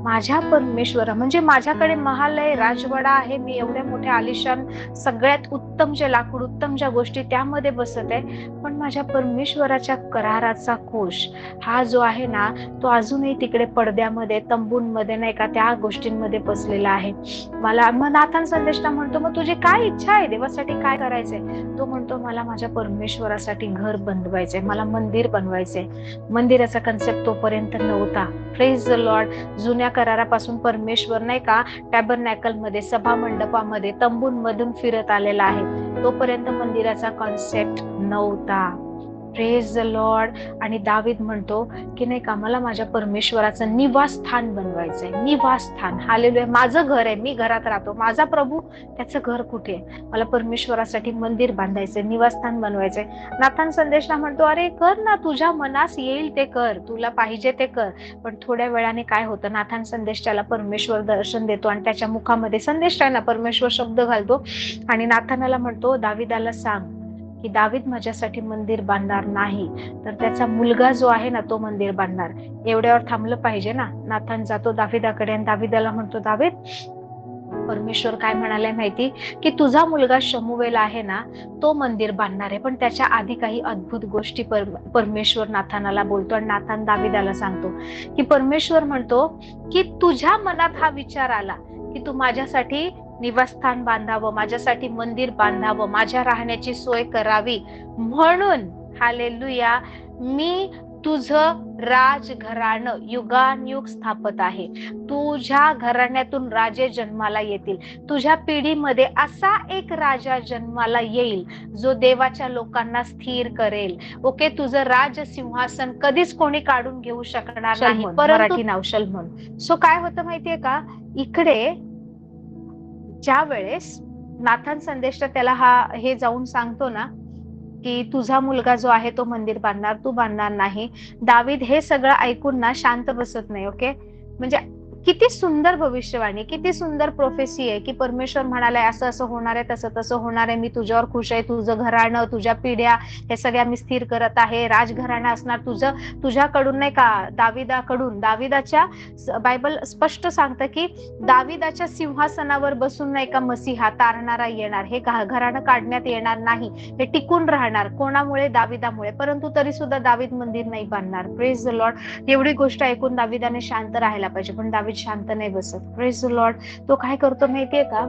माझ्या परमेश्वरा, म्हणजे माझ्याकडे महाल आहे, राजवाडा आहे, मी एवढ्या मोठ्या आलिशान सगळ्यात उत्तम जे लाकूड, उत्तम ज्या गोष्टी त्यामध्ये बसत आहे, पण माझ्या परमेश्वराच्या कराराचा कोश हा जो आहे ना, तो अजूनही तिकडे पडद्यामध्ये, तंबूंमध्ये नाही का त्या गोष्टींमध्ये बसलेला आहे. मला मग नाथान संदेष्टा म्हणतो, मग तुझी काय इच्छा आहे, देवासाठी काय करायचंय? तो म्हणतो, मला माझ्या परमेश्वरासाठी घर बनवायचंय, मला मंदिर बनवायचंय. मंदिराचा कन्सेप्ट तोपर्यंत नव्हता. Praise the Lord. जुन्या करारापासून परमेश्वर नाही का टॅबरनॅकल मध्ये, सभा मंडपामध्ये, तंबूंमधून फिरत आलेला आहे, तोपर्यंत मंदिराचा कॉन्सेप्ट नव्हता. Praise the Lord. आणि दावीद म्हणतो की नाही का, मला माझ्या परमेश्वराचं निवासस्थान बनवायचंय, निवासस्थान. हालेलुया. माझं घर आहे, मी घरात राहतो, माझा प्रभू त्याचं घर कुठे आहे? मला परमेश्वरासाठी मंदिर बांधायचंय, निवासस्थान बनवायचंय. नाथान संदेशला म्हणतो, अरे कर ना, तुझ्या मनास येईल ते कर, तुला पाहिजे ते कर. पण थोड्या वेळाने काय होतं, नाथान संदेशाला परमेश्वर दर्शन देतो, आणि त्याच्या मुखामध्ये संदेशाला परमेश्वर शब्द घालतो, आणि नाथानाला म्हणतो, दाविदाला सांग की दावीद माझ्यासाठी मंदिर बांधणार नाही, तर त्याचा मुलगा जो आहे ना तो मंदिर बांधणार. एवढ्यावर थांबलं पाहिजे ना. नाथान जातो दाविदाकडे, आणि दाविदाला म्हणतो, दावीद, परमेश्वर काय म्हणाले माहिती, की तुझा मुलगा शमूएल आहे ना, तो मंदिर बांधणार आहे, पण त्याच्या आधी काही अद्भुत गोष्टी परमेश्वर नाथानाला बोलतो. आणि नाथान दाविदाला सांगतो की परमेश्वर म्हणतो की तुझ्या मनात हा विचार आला की तू माझ्यासाठी निवासस्थान बांधावं, माझ्यासाठी मंदिर बांधावं, माझ्या राहण्याची सोय करावी, म्हणून हालेलुया मी तुझं राजघराणं युगानयुग स्थापत आहे. तुझ्या घराण्यातून राजे जन्माला येतील, तुझ्या पिढीमध्ये असा एक राजा जन्माला येईल जो देवाच्या लोकांना स्थिर करेल. ओके, तुझं राज सिंहासन कधीच कोणी काढून घेऊ शकणार नाही. मराठी नाव शल्मोन. सो काय होतं माहितीये का, इकडे ज्या वेळेस नाथान संदेशचा त्याला हे जाऊन सांगतो ना की तुझा मुलगा जो आहे तो मंदिर बांधणार, तू बांधणार नाही, दावीद हे सगळं ऐकून ना शांत बसत नाही. ओके, म्हणजे किती सुंदर भविष्यवाणी, किती सुंदर प्रोफेसी आहे की परमेश्वर म्हणालाय असं असं होणार आहे, तसं तसं होणार आहे, मी तुझ्यावर खुश आहे, तुझं घराणं, तुझ्या पिढ्या हे सगळ्या मी स्थिर करत आहे, राजघराणं असणार तुझं, तुझ्याकडून नाही का दाविदाकडून. दाविदाच्या बायबल स्पष्ट सांगतं की दाविदाच्या सिंहासनावर बसून नाही का मसीहा तारणारा येणार, हे घराणं काढण्यात येणार नाही, हे टिकून राहणार. कोणामुळे? दाविदामुळे. परंतु तरी सुद्धा दावीद मंदिर नाही बांधणार. Praise the Lord. एवढी गोष्ट ऐकून दाविदाने शांत राहायला पाहिजे, पण दावीद शांत नाही बसत. Praise the Lord. तो काय करतो माहितीये का,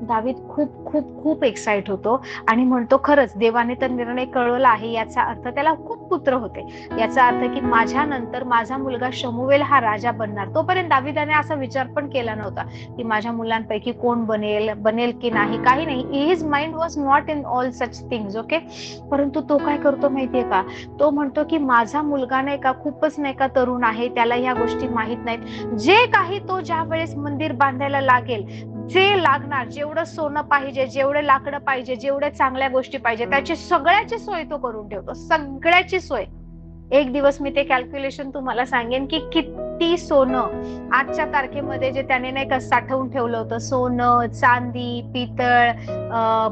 दावीद खूप खूप खूप एक्साइट होतो आणि म्हणतो खरंच देवाने तर निर्णय कळवला आहे, याचा अर्थ त्याला खूप पुत्र होते, याचा अर्थ की माझ्या नंतर माझा मुलगा शमूएल हा राजा बनणार. तोपर्यंत दाविदाने असा विचार पण केला नव्हता की माझ्या मुलांपैकी कोण बनेल की नाही, काही नाही. His mind was not in all such things. Okay. परंतु तो काय करतो माहितीये का, तो म्हणतो की माझा मुलगा नाही का खूपच नाही का तरुण आहे, त्याला ह्या गोष्टी माहित नाहीत. जे काही तो ज्या वेळेस मंदिर बांधायला लागेल, जे लागणार, जेवढं सोनं पाहिजे, जेवढे लाकडं पाहिजे, जेवढे चांगल्या गोष्टी पाहिजे, त्याची सगळ्याची सोय तो करून ठेवतो, सगळ्याची सोय. एक दिवस मी ते कॅल्क्युलेशन तुम्हाला सांगेन की किती सोनं आजच्या तारखेमध्ये जे त्याने नाही का साठवून ठेवलं होतं, सोनं, चांदी, पितळ,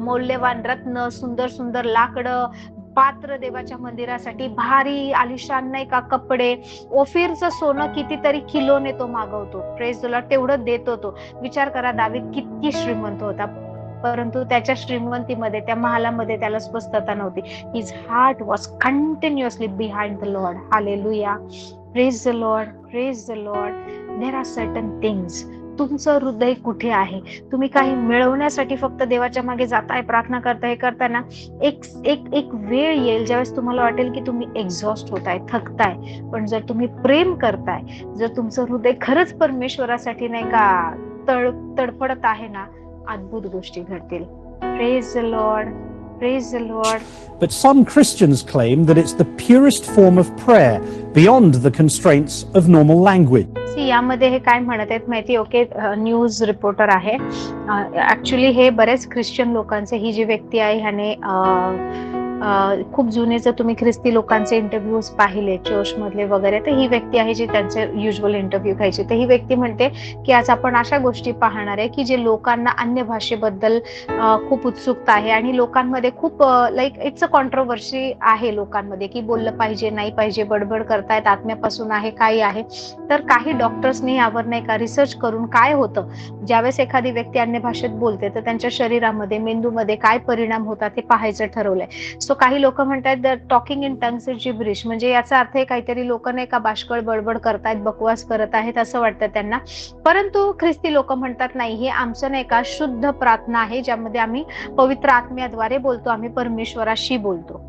मौल्यवान रत्न, सुंदर सुंदर लाकडं, पात्र देवाच्या मंदिरासाठी, भारी आलिशान नाही का कपडे. ओफीरचं सोनं कितीतरी किलोने तो मागवतो. Praise the Lord. तेवढं देतो तो. विचार करा दावीद किती श्रीमंत होता, परंतु त्याच्या श्रीमंतीमध्ये, त्या महालामध्ये त्याला स्वस्थता नव्हती. His heart was continuously behind the Lord. Hallelujah. Praise the Lord. Praise the Lord. There are certain things. तुमचं हृदय कुठे आहे? तुम्ही काही मिळवण्यासाठी फक्त देवाच्या मागे जाताय, प्रार्थना करताय, हे करताना एक वेळ येईल ज्यावेळेस तुम्हाला वाटेल की तुम्ही एक्झॉस्ट होताय, थकताय. पण जर तुम्ही प्रेम करताय, जर तुमचं हृदय खरंच परमेश्वरासाठी नाही का तडफडत आहे ना, अद्भुत गोष्टी घडतील. Praise the Lord. Praise the Lord. But some Christians claim that it's the purest form of prayer, beyond the constraints of normal language. यामध्ये हे काय म्हणत आहेत माहिती? ओके, न्यूज रिपोर्टर आहे. ऍक्च्युली हे बरेच ख्रिश्चन लोकांचे, ही जी व्यक्ती आहे ह्याने खूप जुने जर तुम्ही ख्रिस्ती लोकांचे इंटरव्ह्यूज पाहिले चर्च मधले वगैरे, तर ही व्यक्ती आहे जी त्यांचे युजल इंटरव्ह्यू घ्यायची. तर ही व्यक्ती म्हणते की आज आपण अशा गोष्टी पाहणार आहे की जे लोकांना अन्य भाषेबद्दल खूप उत्सुकता आहे आणि लोकांमध्ये खूप लाईक इट्स अ कॉन्ट्रोवर्सी आहे लोकांमध्ये की बोललं पाहिजे नाही पाहिजे, बडबड करतायत, आत्म्यापासून आहे काय आहे. तर काही डॉक्टर्सनी यावर नाही का रिसर्च करून काय होतं ज्यावेळेस एखादी व्यक्ती अन्य भाषेत बोलते तर त्यांच्या शरीरामध्ये, मेंदूमध्ये काय परिणाम होतात हे पाहायचं ठरवलंय. सो काही लोक म्हणतात talking in tongues is gibberish, म्हणजे याचा अर्थ काहीतरी लोक नाही का बाष्कळ बडबड करतायत, बकवास करत आहेत असं वाटतं त्यांना. परंतु ख्रिस्ती लोक म्हणतात नाही, हे आमचं नाही का शुद्ध प्रार्थना आहे ज्यामध्ये आम्ही पवित्र आत्म्याद्वारे बोलतो, आम्ही परमेश्वराशी बोलतो.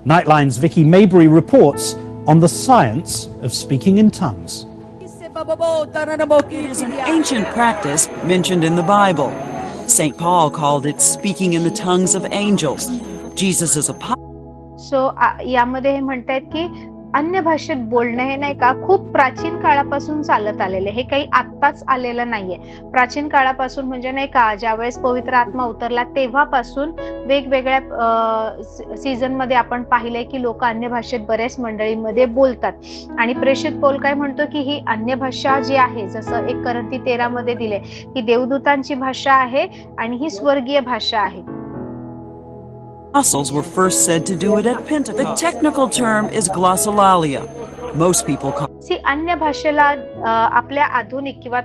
Nightline's Vicky Maybury reports on the science of speaking in tongues. It is an ancient practice mentioned in the Bible. St. Paul called it speaking in the tongues of angels. Jesus is a so यामध्ये हे म्हणतायत की अन्य भाषेत बोलणं हे नाही का खूप प्राचीन काळापासून चालत आलेले, हे काही आत्ताच आलेलं नाहीये. प्राचीन काळापासून म्हणजे नाही का ज्यावेळेस पवित्र आत्मा उतरला तेव्हापासून वेगवेगळ्या सीझन मध्ये आपण पाहिलंय की लोक अन्य भाषेत बऱ्याच मंडळीमध्ये बोलतात. आणि प्रेषित पौल काय म्हणतो की ही अन्य भाषा जी आहे, जसं 1 Corinthians 13 मध्ये दिले की देवदूतांची भाषा आहे आणि ही स्वर्गीय भाषा आहे. apostles were first said to do it at Pentecost. The technical term is glossolalia. Most people call अन्य भाषेला आपल्या आधुनिक किंवा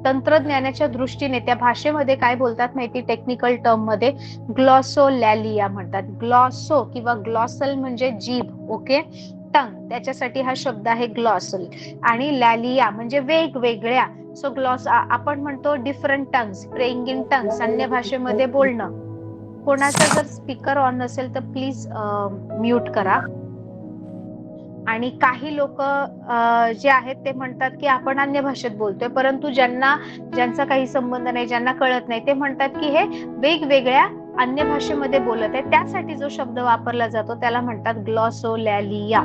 तंत्रज्ञानाच्या दृष्टीने त्या भाषेमध्ये काय बोलतात माहिती? टेक्निकल टर्म मध्ये ग्लॉसोलॅलिया म्हणतात. ग्लॉसो किंवा ग्लॉसल म्हणजे जीभ. ओके. टंग, त्याच्यासाठी हा शब्द आहे ग्लॉसल. आणि लॅलिया म्हणजे वेगवेगळ्या. सो ग्लॉस आपण म्हणतो different tongues, praying in tongues, अन्य भाषेमध्ये बोलणं. कोणाचा जर स्पीकर ऑन नसेल तर प्लीज म्यूट करा. आणि काही लोक जे आहेत ते म्हणतात की आपण अन्य भाषेत बोलतोय, परंतु ज्यांचा काही संबंध नाही, ज्यांना कळत नाही, ते म्हणतात की हे वेगवेगळ्या अन्य भाषेमध्ये बोलत आहे. त्यासाठी जो शब्द वापरला जातो त्याला म्हणतात ग्लॉसोलॅलिया.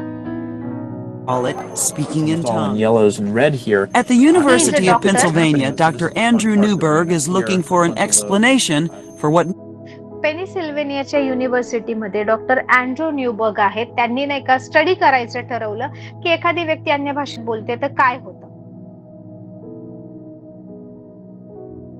call it speaking in All in tongues. yellows and red here. At the University of doctor. Pennsylvania, Dr. Andrew Newberg is looking for an explanation for what पेनिसिल्व्हेनियाच्या युनिव्हर्सिटीमध्ये डॉक्टर अँड्रू न्यूबर्ग आहेत. त्यांनी नाही का स्टडी करायचं ठरवलं की एखादी व्यक्ती अन्य भाषेत बोलते तर काय होतं.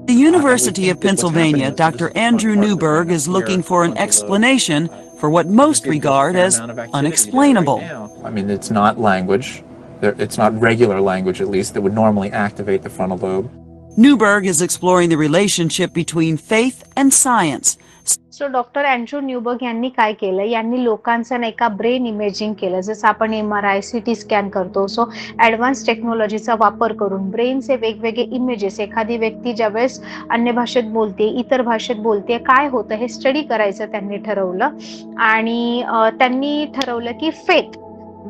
the University of Pennsylvania, Dr. Andrew Newberg is looking for an explanation for what most regard as unexplainable. I mean, it's not language. It's not regular language, at least, that would normally activate the frontal lobe. Newberg is exploring the relationship between faith and science, so doctor Andrew Newberg यांनी काय केलं, यांनी लोकांचं नाही का ब्रेन इमेजिंग केलं. जसं आपण MRI, CT स्कॅन करतो. सो ॲडव्हान्स टेक्नॉलॉजीचा वापर करून ब्रेनचे वेगवेगळे इमेजेस, एखादी व्यक्ती ज्यावेळेस अन्य भाषेत बोलते, इतर भाषेत बोलते, काय होतं हे स्टडी करायचं त्यांनी ठरवलं. आणि त्यांनी ठरवलं की फेथ,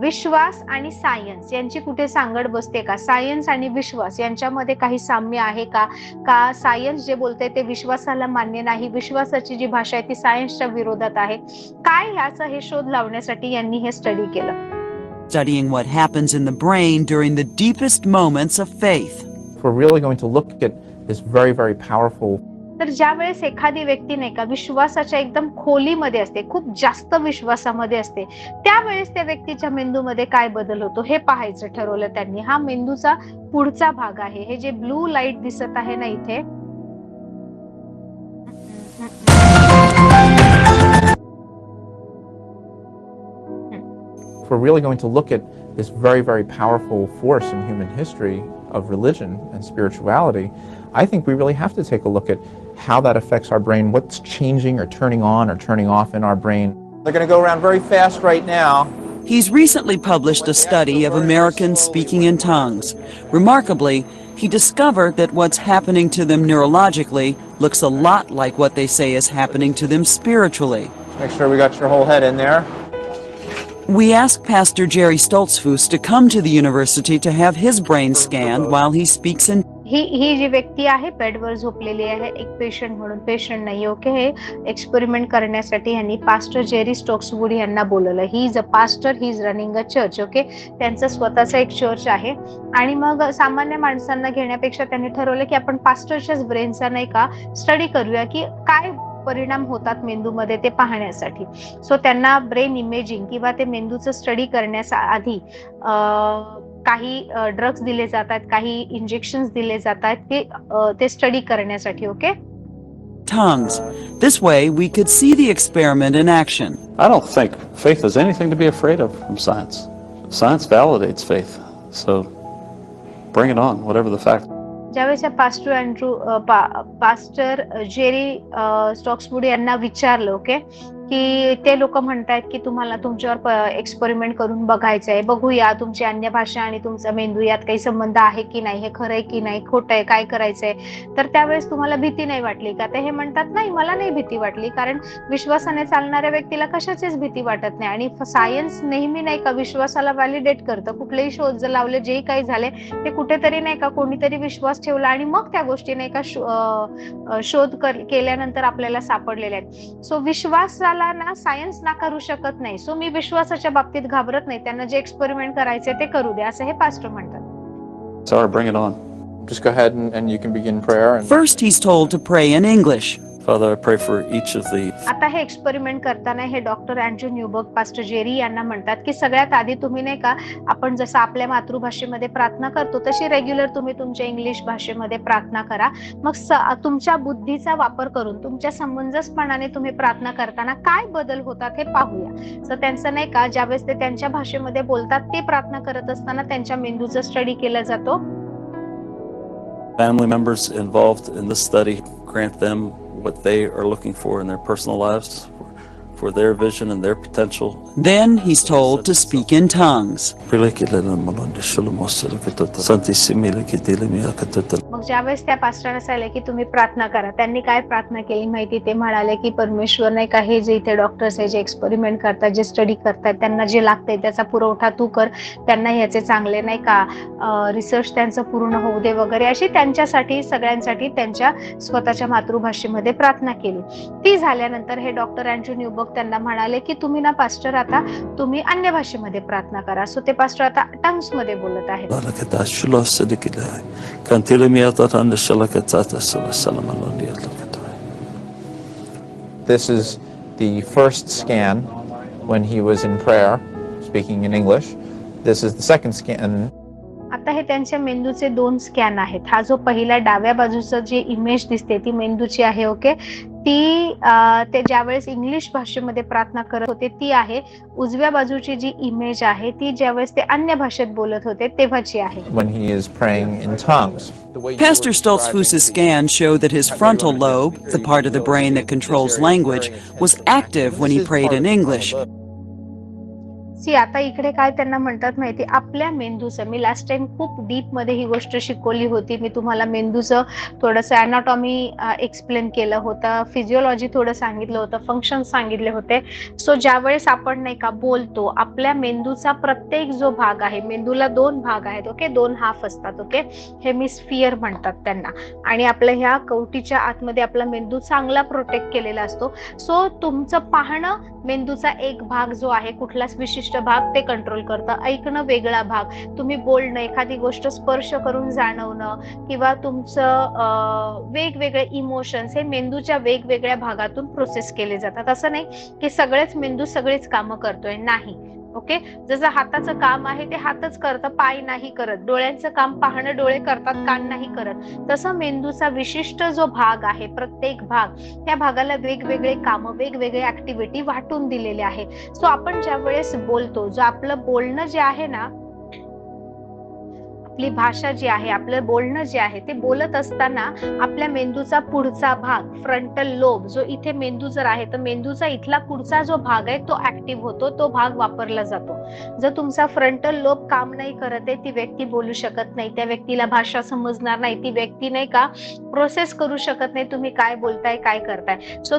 विश्वास आणि सायन्स यांची कुठे सांगड बसते का? सायन्स आणि विश्वास यांच्यामध्ये काही साम्य आहे का? का सायन्स जे बोलते ते विश्वासाला मान्य नाही, विश्वासाची जी भाषा आहे ती सायन्सच्या विरोधात आहे? काय ह्याचा हे शोध लावण्यासाठी यांनी हे स्टडी केलं. Studying what happens in the brain during the deepest moments of faith. If we're really going to look at this very, very powerful तर ज्या वेळेस एखादी व्यक्ती नाही का विश्वासाच्या एकदम खोलीमध्ये असते, खूप जास्त विश्वासामध्ये असते, त्यावेळेस त्या व्यक्तीच्या मेंदूमध्ये काय बदल होतो हे पाहायचं ठरवलं त्यांनी. हा मेंदूचा पुढचा भाग आहे. हे जे ब्लू लाईट दिसत आहे ना इथे, if we're really going to look at this very, very powerful force in human history of religion and spirituality, I think we really have to take a look at how that affects our brain, what's changing or turning on or turning off in our brain. They're going to go around very fast right now. He's recently published a study of Americans speaking in tongues. Remarkably, he discovered that what's happening to them neurologically looks a lot like what they say is happening to them spiritually. Make sure we got your whole head in there. We asked Pastor Jerry Stoltzfus to come to the university to have his brain scanned while he speaks in. ही जी व्यक्ती आहे बेडवर झोपलेली आहे, एक पेशंट म्हणून, पेशंट नाही ओके, हे एक्सपेरिमेंट करण्यासाठी यांनी पास्टर जेरी स्टोक्सवूड यांना बोलवलं. He is a pastor, he is running a church okay. त्यांचं स्वतःचं एक चर्च आहे. आणि मग सामान्य माणसांना घेण्यापेक्षा त्यांनी ठरवलं की आपण पास्टरच्याच ब्रेनचा नाही का स्टडी करूया, की काय परिणाम होतात मेंदूमध्ये ते पाहण्यासाठी. सो त्यांना ब्रेन इमेजिंग किंवा ते मेंदूचं स्टडी करण्याआधी काही ड्रग्स दिले जातात, काही इंजेक्शन्स दिले जातात, की ते स्टडी करण्यासाठी okay. Tongues. This way, we could see the experiment in action. I don't think faith is anything to be afraid of from science. Science validates faith. So bring it on, whatever the fact. ज्यावेळेस पास्टर जेरी स्टॉक्सवूड यांना विचारलं ओके, की ते लोक म्हणतायत की तुम्हाला तुमच्यावर एक्सपेरिमेंट करून बघायचंय, बघूया तुमची अन्य भाषा आणि तुमचा मेंदू यात काही संबंध आहे की नाही, हे खरंय की नाही, खोटंय, काय करायचंय. तर त्यावेळेस तुम्हाला भीती नाही वाटली का? तर हे म्हणतात नाही, मला नाही भीती वाटली, कारण विश्वासाने चालणाऱ्या व्यक्तीला कशाचीच भीती वाटत नाही. आणि सायन्स नेहमी नाही का विश्वासाला व्हॅलिडेट करतं. कुठलेही शोध जर लावले, जे काही झाले ते कुठेतरी नाही का कोणीतरी विश्वास ठेवला आणि मग त्या गोष्टी नाही का शोध केल्यानंतर आपल्याला सापडलेल्या आहेत. सो विश्वासाला ना सायन्स नाकारू शकत नाही. सो मी विश्वासाच्या बाबतीत घाबरत नाही, त्यांना जे एक्सपेरिमेंट करायचे ते करू दे, असं हे पास्टर म्हणतात. Sorry, bring it on. Just go ahead and you can begin prayer. And First, he's told to pray in English. Father, I pray for each of the आता हे एक्सपेरिमेंट करताना हे doctor Andrew Newberg pastor Jerry यांना म्हणतात की सगळ्यात आधी तुम्ही नाही का आपण जसं आपल्या मातृभाषेमध्ये प्रार्थना करतो तशी रेग्युलर तुम्ही तुमच्या इंग्लिश भाषेमध्ये प्रार्थना करा. मग तुमच्या बुद्धीचा वापर करून तुमच्या समंजसपणाने तुम्ही प्रार्थना करताना काय बदल होतात हे पाहूया. सो त्यांचं नाही का ज्यावेळेस ते त्यांच्या भाषेमध्ये बोलतात ते प्रार्थना करत असताना त्यांच्या मेंदूचा स्टडी केला जातो. family members involved in this study, grant them what they are looking for in their personal lives, for their vision and their potential. Then he's told to speak in tongues. मग ज्यावेळेस त्या पास्टरांना सांगितलं की तुम्ही प्रार्थना करा, त्यांनी काय प्रार्थना केली माहिती? ते म्हणाले की परमेश्वर नाही का हे जे इथे डॉक्टर्स आहे, जे एक्सपेरिमेंट करतात, जे स्टडी करतात, त्यांना जे लागतंय त्याचा पुरवठा तू कर, त्यांना ह्याचे चांगले नाही का रिसर्च त्यांचं पूर्ण होऊ दे वगैरे, अशी त्यांच्यासाठी सगळ्यांसाठी त्यांच्या स्वतःच्या मातृभाषेमध्ये प्रार्थना केली. ती झाल्यानंतर हे डॉक्टर अँड्रू न्यूबर्ग त्यांना म्हणाले की तुम्ही ना पास्टर आता तुम्ही अन्य भाषेमध्ये प्रार्थना करा. सो ते पास्टर आता टंग्स मध्ये बोलत आहेत. this is the first scan when he was in prayer, speaking in English. This is the second scan. आता हे त्यांच्या मेंदूचे 2 स्कॅन आहेत. हा जो पहिला डाव्या बाजूचा जी इमेज दिसते ती मेंदूची आहे ओके. ते ज्यावेळेस इंग्लिश भाषेमध्ये प्रार्थना करत होते ती आहे. उजव्या बाजूची जी इमेज आहे ती ज्यावेळेस ते अन्य भाषेत बोलत होते तेव्हाची आहे. when he is praying in tongues. Pastor Stoltzfus's scans show that his frontal lobe, the part of the brain that controls language, was active when he prayed in English. आता इकडे काय त्यांना म्हणतात माहिती, आपल्या मेंदूचं, मी लास्ट टाइम खूप डीप मध्ये ही गोष्ट शिकवली होती. मी तुम्हाला मेंदूचं थोडंसं अॅनाटॉमी एक्सप्लेन केलं होतं, फिजिओलॉजी थोडं सांगितलं होतं, फंक्शन सांगितले होते. सो ज्यावेळेस आपण नाही का बोलतो, आपल्या मेंदूचा प्रत्येक जो भाग आहे, मेंदूला 2 भाग आहेत, ओके, 2 हाफ असतात, ओके, हेमिस्फियर म्हणतात त्यांना. आणि आपल्या ह्या कवटीच्या आतमध्ये आपला मेंदू चांगला प्रोटेक्ट केलेला असतो. सो तुमचं पाहणं, मेंदूचा एक भाग जो आहे, कुठलाच विशिष्ट भाग ते कंट्रोल करतं. ऐकणं वेगळा भाग, तुम्ही बोलणं, एखादी गोष्ट स्पर्श करून जाणवणं किंवा तुमचं वेगवेगळे इमोशन्स हे मेंदूच्या वेगवेगळ्या भागातून प्रोसेस केले जातात. असं नाही की सगळेच मेंदू सगळीच कामं करतोय, नाही, ओके. जसं हाताचं काम आहे ते हातच करतं, पाय नाही करत. डोळ्यांचं काम पाहणं डोळे करतात, कान नाही करत. तसं मेंदूचा विशिष्ट जो भाग आहे, प्रत्येक भाग, त्या भागाला वेगवेगळे कामं, वेगवेगळे ऍक्टिव्हिटी वाटून दिलेले आहे. सो आपण ज्या वेळेस बोलतो, जो आपलं बोलणं जे आहे ना, आपली भाषा जी आहे, आपलं बोलणं जे आहे, ते बोलत असताना आपल्या मेंदूचा पुढचा भाग, फ्रंटल लोब, जो इथे मेंदू जर आहे तर मेंदूचा इथला पुढचा जो भाग आहे तो ऍक्टिव्ह होतो, तो भाग वापरला जातो. जर तुमचा फ्रंटल लोब काम नाही करत आहे, ती व्यक्ती बोलू शकत नाही, त्या व्यक्तीला भाषा समजणार नाही, ती व्यक्ती नाही का प्रोसेस करू शकत नाही तुम्ही काय बोलताय, काय करताय. सो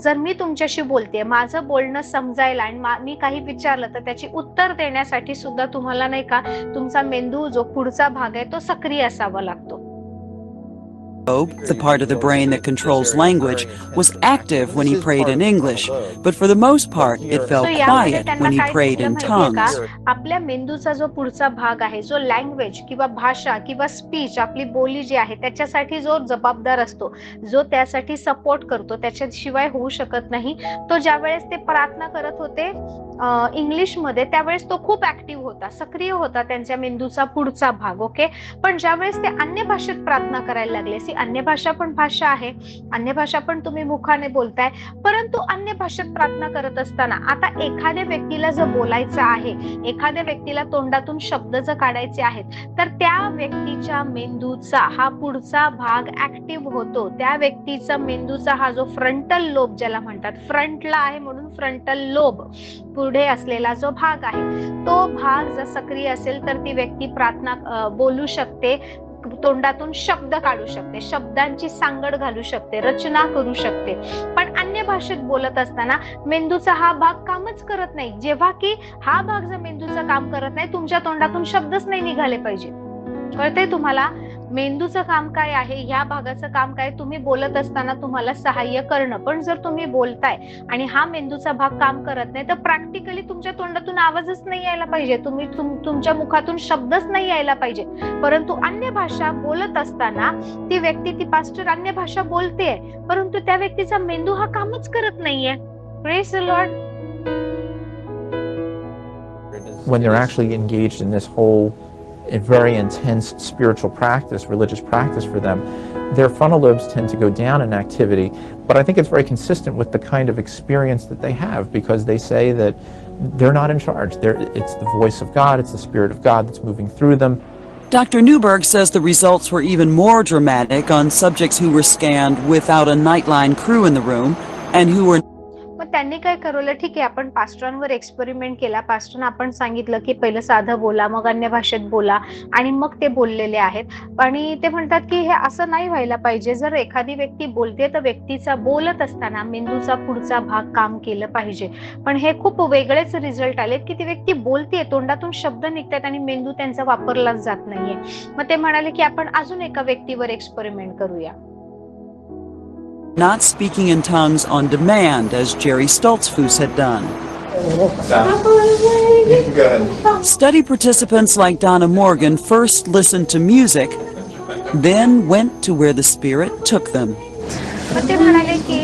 जर मी तुमच्याशी बोलतेय, माझं बोलणं समजायला आणि मी काही विचारलं तर त्याची उत्तर देण्यासाठी सुद्धा तुम्हाला नाही का तुमचा मेंदू जो पुढचा भाग आहे तो सक्रिय असावा लागतो. The part of the brain that controls language was active when he prayed in English, but for the most part it fell quiet when he prayed in tongues. आपल्या मेंदूचा जो पुढचा भाग आहे, जो लँग्वेज किंवा भाषा किंवा स्पीच, आपली बोली जी आहे त्याच्यासाठी जो जबाबदार असतो, जो त्यासाठी सपोर्ट करतो, त्याच्याशिवाय होऊ शकत नाही, तो ज्यावेळेस ते प्रार्थना करत होते इंग्लिश मध्ये, त्यावेळेस तो खूप ऍक्टिव्ह होता, सक्रिय होता त्यांच्या मेंदूचा पुढचा भाग, ओके. पण ज्यावेळेस ते अन्य भाषेत प्रार्थना करायला लागले, अन्य भाषा पण भाषा आहे, अन्य भाषा पण तुम्ही मुखाने बोलताय, परंतु अन्य भाषेत प्रार्थना करत असताना आता एखाद्या व्यक्तीला जर बोलायचं आहे, एखाद्या व्यक्तीला तोंडातून शब्द जर काढायचे आहेत, तर त्या व्यक्तीच्या मेंदूचा हा पुढचा भाग ऍक्टिव्ह होतो. त्या व्यक्तीचा मेंदूचा हा जो फ्रंटल लोब ज्याला म्हणतात, फ्रंटला आहे म्हणून फ्रंटल लोब, पुढे असलेला जो भाग आहे, तो भाग जर सक्रिय असेल तर ती व्यक्ती प्रार्थना बोलू शकते, तोंडातून शब्द काढू शकते, शब्दांची सांगड घालू शकते, रचना करू शकते. पण अन्य भाषेत बोलत असताना मेंदूचा हा भाग कामच करत नाही. जेव्हा की हा भाग जर मेंदूचं काम करत नाही, तुमच्या तोंडातून शब्दच नाही निघाले पाहिजे. कळतंय तुम्हाला? मेंदूचं काम काय आहे, ह्या भागाचं काम काय, तुम्ही बोलत असताना तुम्हाला सहाय्य करणं. पण जर तुम्ही बोलताय आणि हा मेंदूचा भाग काम करत नाही, तर प्रॅक्टिकली तुमच्या तोंडातून आवाजच नाही यायला पाहिजे, तुमच्या मुखातून शब्दच नाही यायला पाहिजे. परंतु अन्य भाषा बोलत असताना ती व्यक्ती, ती पास्टर अन्य भाषा बोलतेय, परंतु त्या व्यक्तीचा मेंदू हा कामच करत नाहीये. Praise the Lord. When they're actually engaged in this whole a very intense spiritual practice, religious practice for them, their frontal lobes tend to go down in activity. But I think it's very consistent with the kind of experience that they have, because they say that they're not in charge. It's the voice of God, it's the Spirit of God that's moving through them. Dr. Newberg says the results were even more dramatic on subjects who were scanned without a Nightline crew in the room and who were. मग त्यांनी काय करवलं, ठीक आहे, आपण पास्टरांवर एक्सपेरिमेंट केला, पास्टरांना आपण सांगितलं की पहिलं साधं बोला, मग अन्य भाषेत बोला, आणि मग ते बोललेले आहेत. आणि ते म्हणतात की हे असं नाही व्हायला पाहिजे. जर एखादी व्यक्ती बोलते तर व्यक्तीचा बोलत असताना मेंदूचा पुढचा भाग काम केलं पाहिजे. पण हे खूप वेगळेच रिझल्ट आलेत की ती व्यक्ती बोलतेय, तोंडातून शब्द निघतात आणि मेंदू त्यांचा वापरलाच जात नाहीये. मग ते म्हणाले की आपण अजून एका व्यक्तीवर एक्सपेरिमेंट करूया. Not speaking in tongues on demand, as Jerry Stoltzfus had done. Study participants like Donna Morgan first listened to music, then went to where the Spirit took them. मग ते म्हणाले की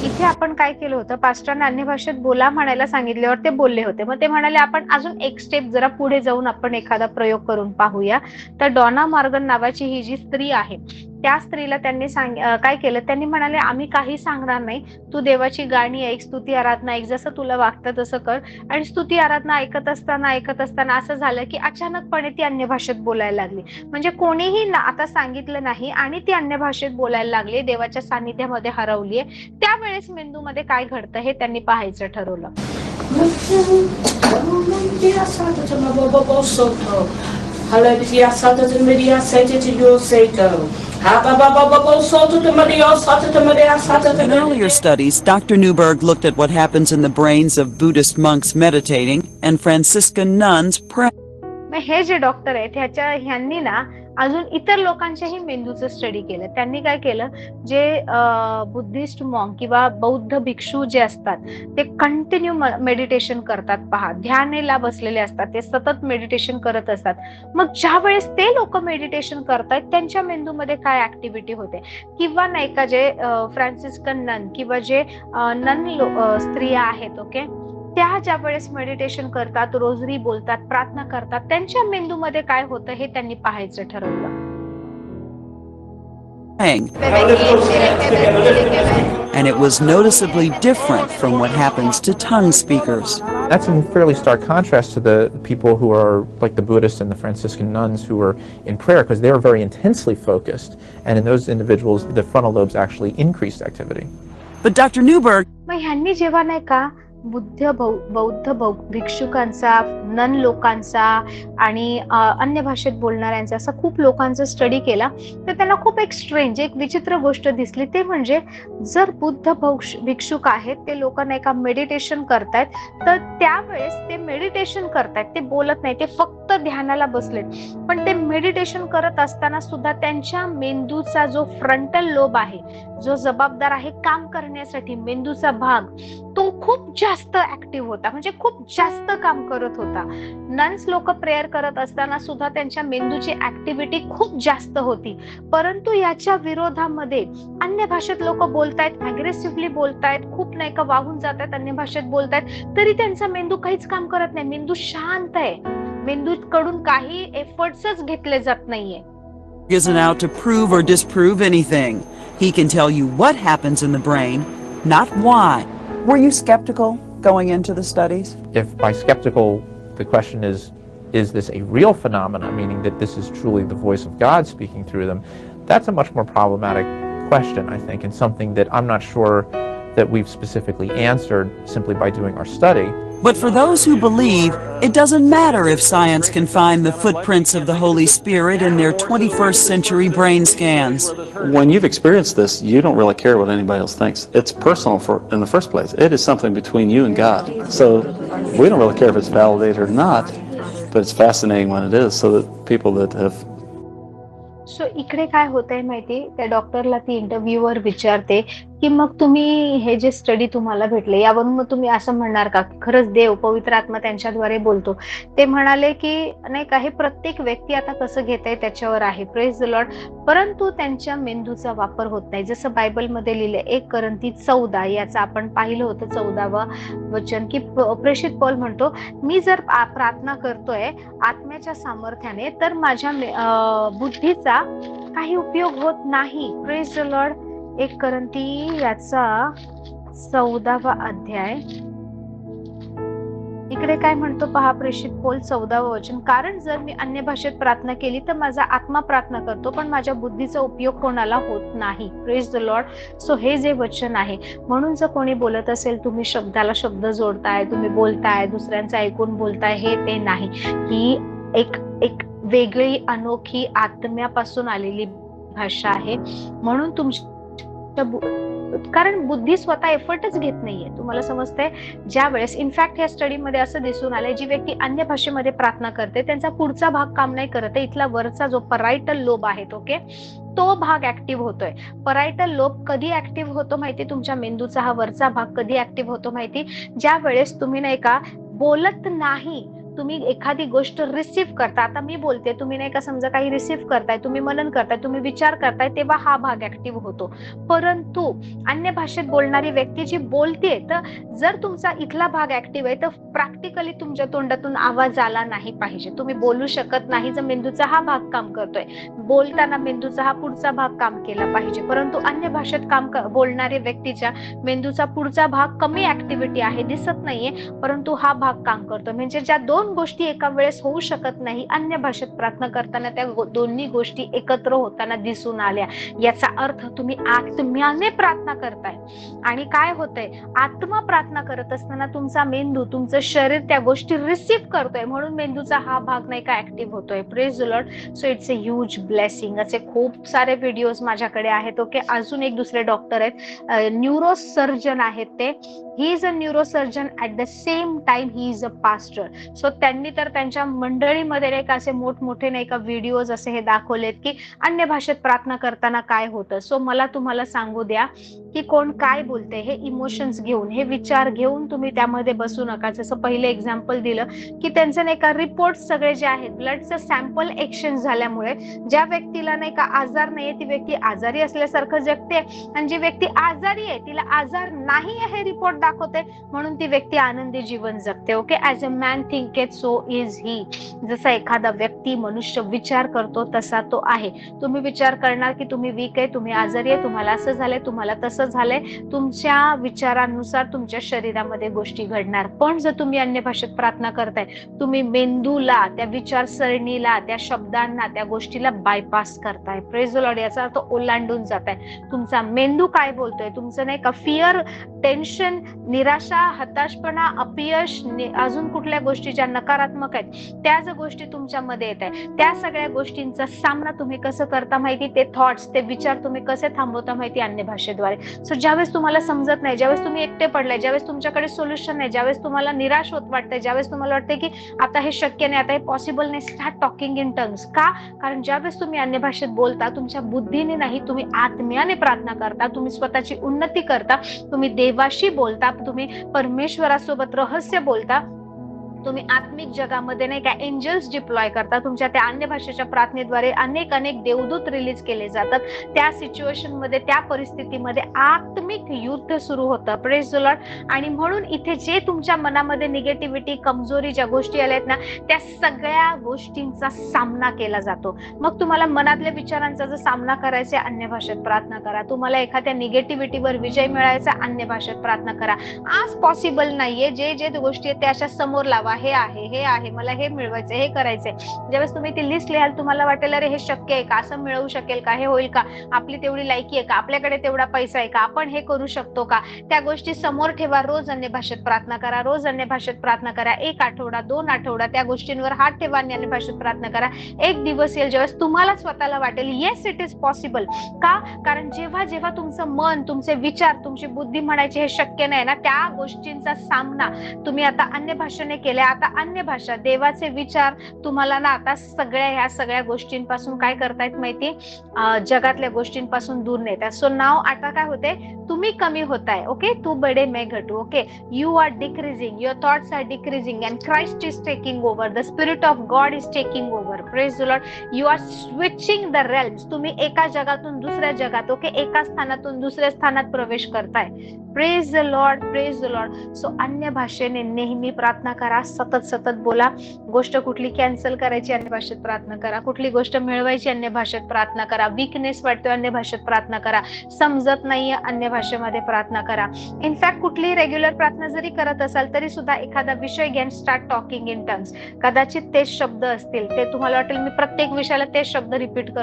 इथे आपण काय केलं होतं, पास्टरांना अन्य भाषेत बोला म्हणायला सांगितल्यावर ते बोलले होते. मग ते म्हणाले आपण अजून एक स्टेप जरा पुढे जाऊन आपण एखादा प्रयोग करून पाहूया. तर डॉना मॉर्गन नावाची ही जी स्त्री आहे, त्या स्त्रीला त्यांनी काय केलं, त्यांनी म्हणाले आम्ही काही सांगणार नाही, तू देवाची गाणी ऐक, स्तुती आराधना ऐक, जसं तुला वाटतं तसं कर. आणि स्तुती आराधना ऐकत असताना असं झालं की अचानकपणे ती अन्य भाषेत बोलायला लागली. म्हणजे कोणीही आता सांगितलं नाही आणि ती अन्य भाषेत बोलायला लागली, देवाच्या सानिध्यामध्ये हरवलीये. त्यावेळेस मेंदूमध्ये काय घडतं हे त्यांनी पाहायचं ठरवलं. In earlier studies, Dr. Newberg looked at what happens in the brains of Buddhist monks meditating and Franciscan nuns praying. मग हे जे डॉक्टर आहेत ह्यांनी ना अजून इतर लोकांच्याही मेंदूचं स्टडी केलं. त्यांनी काय केलं, जे बुद्धिस्ट मॉन्क किंवा बौद्ध भिक्षू जे असतात ते कंटिन्यू मेडिटेशन करतात, पहा ध्यानेला बसलेले असतात, ते सतत मेडिटेशन करत असतात. मग ज्या वेळेस ते लोक मेडिटेशन करतायत त्यांच्या मेंदूमध्ये काय ऍक्टिव्हिटी होते, किंवा नाही का जे फ्रान्सिस्कन नन किंवा जे नन स्त्रिया आहेत, ओके, त्या ज्या वेळेस मेडिटेशन करतात, रोजरी बोलतात, प्रार्थना करतात, त्यांच्या मेंदूमध्ये काय होतं हे त्यांनी पाहायचं ठरवलं. And it was noticeably different from what happens to tongue speakers. That's in fairly stark contrast to the people who are like the Buddhists and the Franciscan nuns who were in prayer, because they were very intensely focused, and in those individuals the frontal lobes actually increased activity. But Dr. Newberg मग ह्यांनी जेव्हा नाही का बौद्ध भिक्षुकांचा, नन लोकांचा आणि अन्य भाषेत बोलणाऱ्यांचा असा खूप लोकांचा स्टडी केला, तर त्यांना खूप एक स्ट्रेंज, एक विचित्र गोष्ट दिसली. ते म्हणजे जर बुद्ध भिक्षुक आहेत, ते लोक नाही का मेडिटेशन करतायत, तर त्यावेळेस ते मेडिटेशन करतायत, ते बोलत नाही, ते फक्त ध्यानाला बसलेत. पण ते मेडिटेशन करत असताना सुद्धा त्यांच्या मेंदूचा जो फ्रंटल लोब आहे, जो जबाबदार आहे काम करण्यासाठी, मेंदूचा भाग, तो खूप जास्त ऍक्टिव्ह होता, म्हणजे खूप जास्त काम करत होता. नन्स लोक प्रेयर करत असताना सुद्धा त्यांच्या मेंदूची ऍक्टिव्हिटी खूप जास्त होती. परंतु याच्या विरोधामध्ये अन्य भाषेत लोक बोलतायत, अग्रेसिव्हली बोलतायत, खूप नाही का वाहून जात आहेत, अन्य भाषेत बोलतायत, तरी त्यांचा मेंदू काहीच काम करत नाही, मेंदू शांत आहे, मेंदूकडून काही एफर्ट्सच घेतले जात नाहीये. isn't out to prove or disprove anything. He can tell you what happens in the brain, not why. Were you skeptical going into the studies? If by skeptical the question is this a real phenomena, meaning that this is truly the voice of God speaking through them, that's a much more problematic question, I think, and something that I'm not sure that we've specifically answered simply by doing our study. But for those who believe, it doesn't matter if science can find the footprints of the Holy Spirit in their 21st century brain scans. When you've experienced this, you don't really care what anybody else thinks. It's personal in the first place. It is something between you and God. So we don't really care if it's validated or not, but it's fascinating when it is, so that people that have so इकडे काय होतंय माहिती, त्या डॉक्टरला ती इंटरव्ह्यूवर विचारते की मग तुम्ही हे जे स्टडी तुम्हाला भेटले यावरून मग तुम्ही असं म्हणणार का की खरंच देव, पवित्र आत्मा त्यांच्याद्वारे बोलतो? ते म्हणाले की नाही का, हे प्रत्येक व्यक्ती आता कसं घेतंय त्याच्यावर आहे, प्रेज द लॉर्ड, परंतु त्यांच्या मेंदूचा वापर होत नाही. जसं बायबलमध्ये लिहिलंय 1 कोरिंथी 14 याचं आपण पाहिलं होतं 14वं वचन, की प्रेषित पौल म्हणतो, मी जर प्रार्थना करतोय आत्म्याच्या सामर्थ्याने तर माझ्या बुद्धीचा काही उपयोग होत नाही. Praise the Lord. 1 कोरिंथी याचा 14वा अध्याय, इकडे काय म्हणतो पहा प्रेषित पौल 14वं वचन, कारण जर मी अन्य भाषेत प्रार्थना केली तर माझा आत्मा प्रार्थना करतो, पण माझ्या बुद्धीचा उपयोग कोणाला होत नाही. Praise the Lord. सो हे जे वचन आहे, म्हणून जर कोणी बोलत असेल तुम्ही शब्दाला शब्द जोडताय, तुम्ही बोलताय, दुसऱ्यांचं ऐकून बोलताय, हे ते नाही. ही एक वेगळी अनोखी आत्म्यापासून आलेली भाषा आहे. म्हणून तुमच्या कारण बुद्धी स्वतः एफर्टच घेत नाहीये, तुम्हाला समजतंय. ज्या वेळेस इनफॅक्ट ह्या स्टडीमध्ये असं दिसून आलंय, जी व्यक्ती अन्य भाषेमध्ये प्रार्थना करते त्यांचा पुढचा भाग काम नाही करत आहे, इथला वरचा जो परायटल लोब आहे, ओके, तो भाग ऍक्टिव्ह होतोय. परायटल लोब कधी ऍक्टिव्ह होतो माहिती, तुमच्या मेंदूचा हा वरचा भाग कधी ऍक्टिव्ह होतो माहिती, ज्या वेळेस तुम्ही नाही का बोलत नाही तुम्ही एखादी गोष्ट रिसीव्ह करता, आता मी बोलते, तुम्ही नाही का समजा काही रिसीव्ह करताय, तुम्ही मनन करताय, तुम्ही विचार करताय, तेव्हा हा भाग ऍक्टिव्ह होतो. परंतु अन्य भाषेत बोलणारी व्यक्ती जी बोलते, तर जर तुमचा इथला भाग ऍक्टिव्ह आहे तर प्रॅक्टिकली तुमच्या तोंडातून आवाज आला नाही पाहिजे. तुम्ही बोलू शकत नाही जर मेंदूचा हा भाग काम करतोय. बोलताना मेंदूचा हा पुढचा भाग काम केला पाहिजे. परंतु अन्य भाषेत बोलणाऱ्या व्यक्तीच्या मेंदूचा पुढचा भाग कमी ऍक्टिव्हिटी आहे, दिसत नाहीये, परंतु हा भाग काम करतो. म्हणजे ज्या दोन गोष्टी एका वेळेस होऊ शकत नाही, अन्य भाषेत प्रार्थना करताना त्या दोन्ही गोष्टी एकत्र होताना दिसून आल्या. याचा अर्थ तुम्ही आत्म्याने प्रार्थना करताय. आणि काय होतंय, आत्मा प्रार्थना करत असताना तुमचा मेंदू, तुमचं शरीर त्या गोष्टी रिसीव्ह करतोय, म्हणून मेंदूचा हा भाग नाही का ऍक्टिव्ह होतोय. Praise the Lord. So it's a huge blessing. असे खूप सारे व्हिडिओज माझ्याकडे आहेत. ओके, अजून एक दुसरे डॉक्टर आहेत, न्यूरो सर्जन आहेत ते. He is a neuro surgeon, at the same time he is a pastor. So त्यांनी तर त्यांच्या मंडळीमध्ये नाही का असे मोठमोठे नाही का व्हिडिओज असे हे दाखवलेत की अन्य भाषेत प्रार्थना करताना काय होतं. सो मला तुम्हाला सांगू द्या की कोण काय बोलते, हे इमोशन्स घेऊन, हे विचार घेऊन तुम्ही त्यामध्ये बसू नका. जसं पहिले एक्झाम्पल दिलं की त्यांचे नाही का रिपोर्ट सगळे जे आहेत, ब्लडचं सॅम्पल एक्सचेंज झाल्यामुळे ज्या व्यक्तीला नाही का आजार नाहीये ती व्यक्ती आजारी असल्यासारखं जगते, आणि जी व्यक्ती आजारी आहे तिला आजार नाही हे रिपोर्ट दाखवते, म्हणून ती व्यक्ती आनंदी जीवन जगते. Okay, as a man thinketh so is he. जसा एखादा व्यक्ती, मनुष्य विचार करतो तसा तो आहे. तुम्ही विचार करणार की तुम्ही वीक आहे, तुम्ही आजारी आहे, तुम्हाला असं झालंय, तुम्हाला तसं झालंय, तुमच्या विचारांनुसार तुमच्या शरीरामध्ये गोष्टी घडणार. पण जर तुम्ही अन्य भाषेत प्रार्थना करताय, तुम्ही मेंदूला, त्या विचारसरणीला, त्या शब्दांना, त्या गोष्टीला बायपास करताय. Praise the Lord. याचा अर्थ ओलांडून जाताय. तुमचा मेंदू काय बोलतोय, तुमचं नाही का फिअर, टेन्शन, निराशा, हताशपणा, अपयश, अजून कुठल्या गोष्टी ज्या नकारात्मक आहेत त्या जर गोष्टी तुमच्यामध्ये येत आहे, त्या सगळ्या गोष्टींचा सामना तुम्ही कसं करता माहिती, ते थॉट्स, ते विचार तुम्ही कसे थांबवता माहिती, अन्य भाषेद्वारे. सो ज्यावेळेस तुम्हाला समजत नाही, ज्यावेळेस तुम्ही एकटे पडलाय, ज्यावेळेस तुमच्याकडे सोल्युशन नाही, ज्यावेळेस तुम्हाला निराश होत वाटतंय, ज्यावेळेस तुम्हाला वाटतंय की आता हे शक्य नाही, आता हे पॉसिबल नाही, स्टार्ट टॉकिंग इन टंग्स. का? कारण ज्यावेळेस तुम्ही अन्य भाषेत बोलता, तुमच्या बुद्धीने नाही, तुम्ही आत्म्याने प्रार्थना करता, तुम्ही स्वतःची उन्नती करता, तुम्ही देवाशी बोलता, तुम्ही परमेश्वरासोबत रहस्य बोलता, तुम्ही आत्मिक जगामध्ये नाही का एंजल्स डिप्लॉय करता. तुमच्या त्या अन्य भाषेच्या प्रार्थनेद्वारे अनेक देवदूत रिलीज केले जातात. त्या सिच्युएशन मध्ये, त्या परिस्थितीमध्ये आत्मिक युद्ध सुरू होतं. Praise the Lord. आणि म्हणून इथे जे तुमच्या मनामध्ये निगेटिव्हिटी, कमजोरी, ज्या गोष्टी आल्यात ना, त्या सगळ्या गोष्टींचा सामना केला जातो. मग तुम्हाला मनातल्या विचारांचा जर सामना करायचा, अन्य भाषेत प्रार्थना करा. तुम्हाला एखाद्या निगेटिव्हिटीवर विजय मिळायचा, अन्य भाषेत प्रार्थना करा. आज पॉसिबल नाहीये, जे गोष्टी आहेत त्या अशा समोर लावा, हे आहे, मला हे मिळवायचंय, हे करायचंय. ज्यावेळेस तुम्ही ती लिस्ट लिहाल, तुम्हाला वाटेल अरे हे शक्य आहे का, असं मिळवू शकेल का, हे होईल का, आपली तेवढी लायकी आहे का, आपल्याकडे तेवढा पैसा आहे का, आपण हे करू शकतो का, त्या गोष्टी समोर ठेवा. रोज अन्य भाषेत प्रार्थना करा, रोज अन्य भाषेत प्रार्थना करा. 1 आठवडा, 2 आठवडा त्या गोष्टींवर हात ठेवा आणि अन्य भाषेत प्रार्थना करा. एक दिवस येईल ज्यावेळेस तुम्हाला स्वतःला वाटेल येस इट इज पॉसिबल. का? कारण जेव्हा तुमचं मन, तुमचे विचार, तुमची बुद्धी म्हणायची हे शक्य नाही ना, त्या गोष्टींचा सामना तुम्ही आता अन्य भाषेने केला. आता अन्य भाषा, देवाचे विचार तुम्हाला ना आता ह्या सगळ्या गोष्टींपासून काय करतायत माहिती, जगातल्या गोष्टींपासून दूर नेतात. सो नाव आता काय होते, तुम्ही कमी होताय. ओके, तू बडे मैं घटू. Okay, you are decreasing, your thoughts are decreasing and Christ is taking over, the spirit of God is taking over. Praise the Lord. You are switching the realms. तुम्ही एका जगातून दुसऱ्या जगात, ओके, एका स्थानातून दुसऱ्या स्थानात प्रवेश करताय. Praise the Lord, praise the Lord. So अन्य भाषेने नेहमी प्रार्थना करा, सतत बोला. गोष्ट कुठली कॅन्सल करायची, अन्य भाषेत प्रार्थना करा. कुठली गोष्ट मिळवायची, अन्य भाषेत प्रार्थना करा. वीकनेस वाटतोय, अन्य भाषेत प्रार्थना करा. समजत नाहीये, अन्य भाषेमध्ये प्रार्थना करा. इनफॅक्ट कुठली रेग्युलर प्रार्थना जरी करत असाल तरी सुद्धा एखादा विषय घ्या, स्टार्ट टॉकिंग इन टंग्स. कदाचित तेच शब्द असतील, ते तुम्हाला वाटेल मी प्रत्येक विषयाला तेच शब्द रिपीट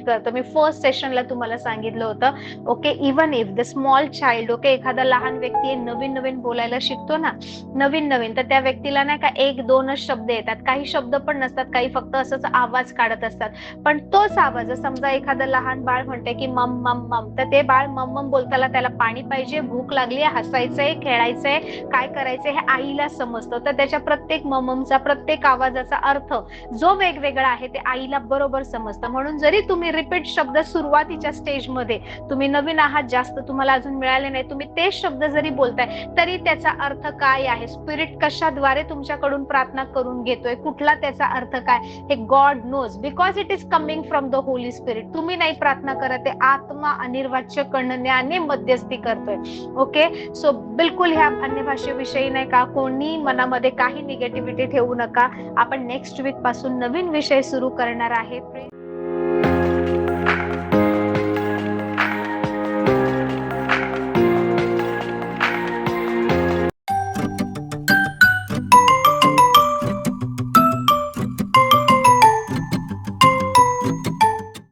करतो. मी फर्स्ट सेशनला तुम्हाला सांगितलं होतं. Okay, even if the small child, okay, एखादा लहान व्यक्ती नवीन बोलायला शिकतो ना, नवीन तर त्या व्यक्तीला नाही का 1-2च शब्द येतात, काही शब्द पण नसतात, काही फक्त असंच आवाज काढत असतात. पण तोच आवाज, समजा एखादं लहान बाळ म्हणते की मम मम मम, तर ते बाळ मम मम बोलताना त्याला पाणी पाहिजे, भूक लागली, हसायचंय, खेळायचंय, काय करायचंय हे आईला समजतं. तर त्याच्या प्रत्येक मममचा, प्रत्येक आवाजाचा अर्थ जो वेगवेगळा आहे ते आईला बरोबर समजतं. म्हणून जरी तुम्ही रिपीट शब्द सुरुवातीच्या स्टेजमध्ये, तुम्ही नवीन आहात, जास्त तुम्हाला अजून मिळाले बोलतोय नाही, तुम्ही तेच शब्द जरी बोलताय तरी त्याचा अर्थ काय आहे, स्पिरिट कशाद्वारे तुमच्याकडून प्रार्थना करून घेतोय, कुठला त्याचा अर्थ काय, हे God knows, because it is coming from the Holy Spirit. तुम्ही नाही प्रार्थना करत आहे, आत्मा अनिर्वाच्य कणण्याने मध्यस्थी करतोय. ओके, सो बिलकुल ह्या अन्य भाषेविषयी नाही का कोणी मनामध्ये काही निगेटिव्हिटी ठेवू नका. आपण नेक्स्ट वीक पासून नवीन विषय सुरू करणार आहे.